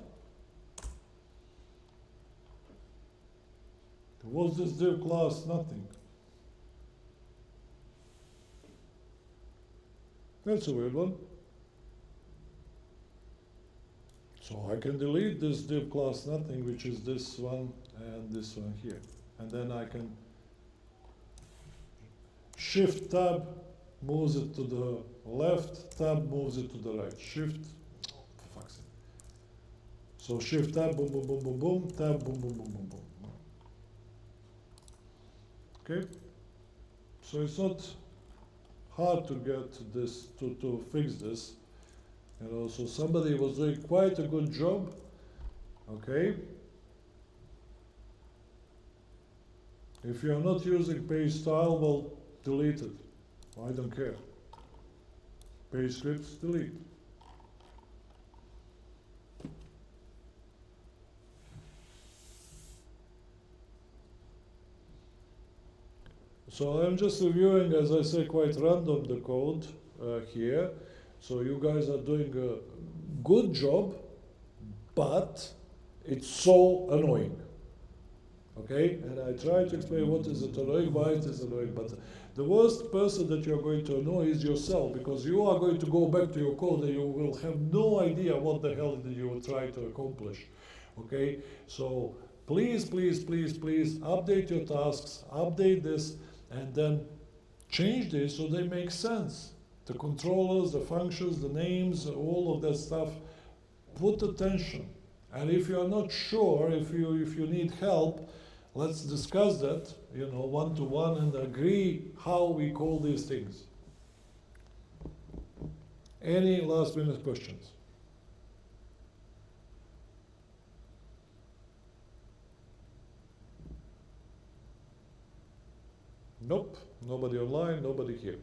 What's this div class? Nothing. That's a weird one. So I can delete this div class nothing, which is this one and this one here. And then I can shift tab moves it to the left, tab moves it to the right. Shift, for fuck's sake. So shift tab, boom, boom, boom, boom, boom, tab, boom, boom, boom, boom, boom. Okay? So it's not hard to get this, to fix this. You know, so somebody was doing quite a good job. Okay? If you are not using page style, well, delete it. I don't care. Page scripts, delete. So I'm just reviewing, as I say, quite random the code here. So you guys are doing a good job, but it's so annoying. Okay, and I try to explain what is it annoying, why it is annoying, but the worst person that you're going to annoy is yourself, because you are going to go back to your code and you will have no idea what the hell did you try to accomplish. Okay, so please, please, please, please update your tasks, update this, and then change this so they make sense. The controllers, the functions, the names, all of that stuff, put attention. And if you are not sure, if you need help, let's discuss that, you know, one-to-one and agree how we call these things. Any last-minute questions? Nope, nobody online, nobody here.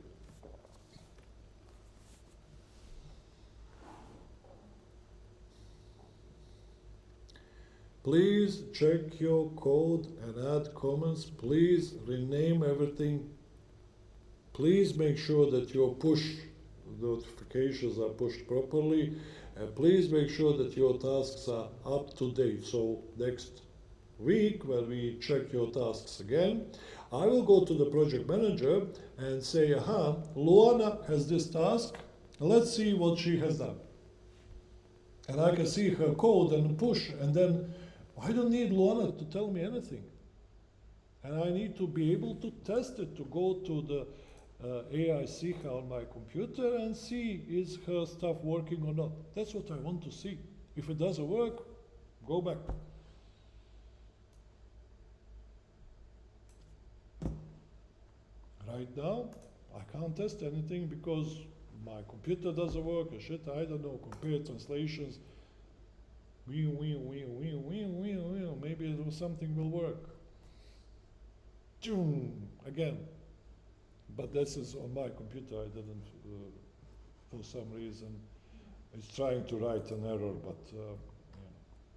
Please check your code and add comments. Please rename everything. Please make sure that your push notifications are pushed properly. And please make sure that your tasks are up to date. So next week, when we check your tasks again, I will go to the project manager and say, aha, Luana has this task. Let's see what she has done. And I can see her code and push, and then I don't need Luana to tell me anything. And I need to be able to test it, to go to the AI Sikha on my computer and see is her stuff working or not. That's what I want to see. If it doesn't work, go back. Right now, I can't test anything because my computer doesn't work or shit, I don't know, compare translations. Maybe something will work. Again. But this is on my computer, I didn't, for some reason, it's trying to write an error, but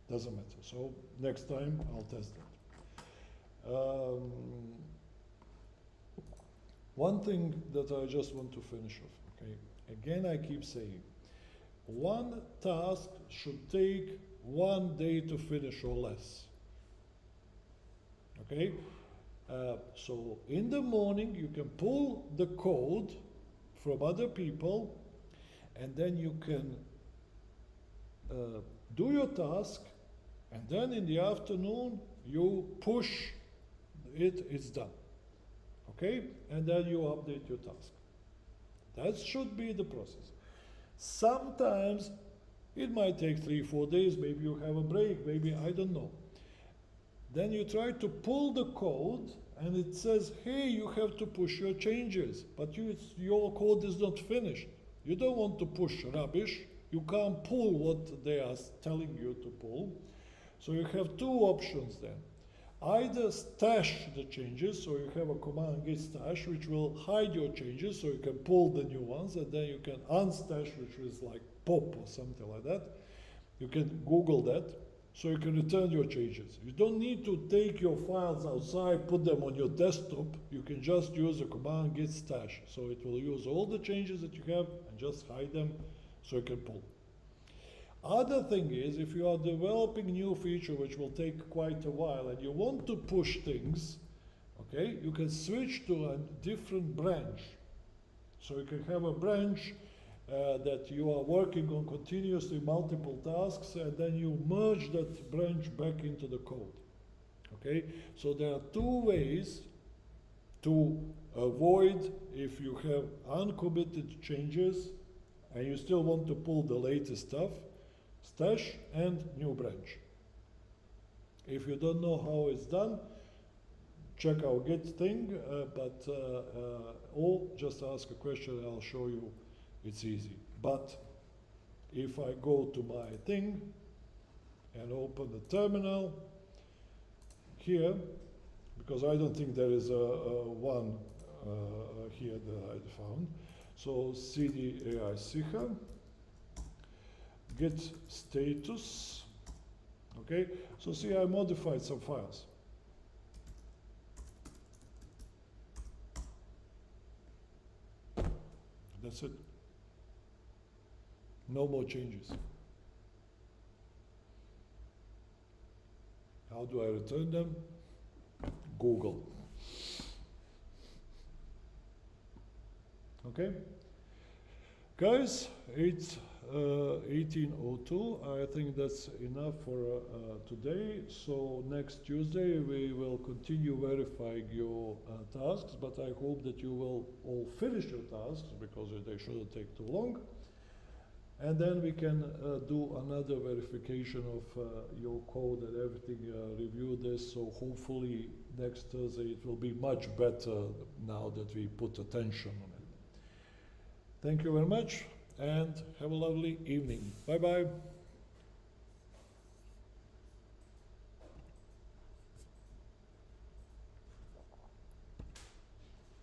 doesn't matter. So next time I'll test that. One thing that I just want to finish off, okay? Again, I keep saying, one task should take 1 day to finish or less. Okay? So in the morning, you can pull the code from other people, and then you can do your task, and then in the afternoon, you push it, it's done. Okay? And then you update your task. That should be the process. Sometimes it might take 3-4 days, maybe you have a break, maybe I don't know. Then you try to pull the code and it says, hey, you have to push your changes, but your code is not finished. You don't want to push rubbish. You can't pull what they are telling you to pull. So you have two options then. Either stash the changes, so you have a command git stash, which will hide your changes, so you can pull the new ones, and then you can unstash, which is like pop or something like that. You can Google that. So you can return your changes. You don't need to take your files outside, put them on your desktop. You can just use the command git stash. So it will use all the changes that you have and just hide them so you can pull. Other thing is, if you are developing new feature which will take quite a while and you want to push things, okay, you can switch to a different branch. So you can have a branch that you are working on continuously multiple tasks, and then you merge that branch back into the code. Okay, so there are two ways to avoid if you have uncommitted changes and you still want to pull the latest stuff: stash and new branch. If you don't know how it's done, check our Git thing, or just ask a question and I'll show you. It's easy. But if I go to my thing and open the terminal here, because I don't think there is one here that I found. So cd AI siha, git status. Okay, so see, I modified some files. That's it. No more changes. How do I return them? Google. Okay? Guys, it's 18:02. I think that's enough for today. So next Tuesday we will continue verifying your tasks, but I hope that you will all finish your tasks because they shouldn't take too long. And then we can do another verification of your code and everything, review this. So hopefully next Thursday it will be much better now that we put attention on it. Thank you very much and have a lovely evening. Bye-bye.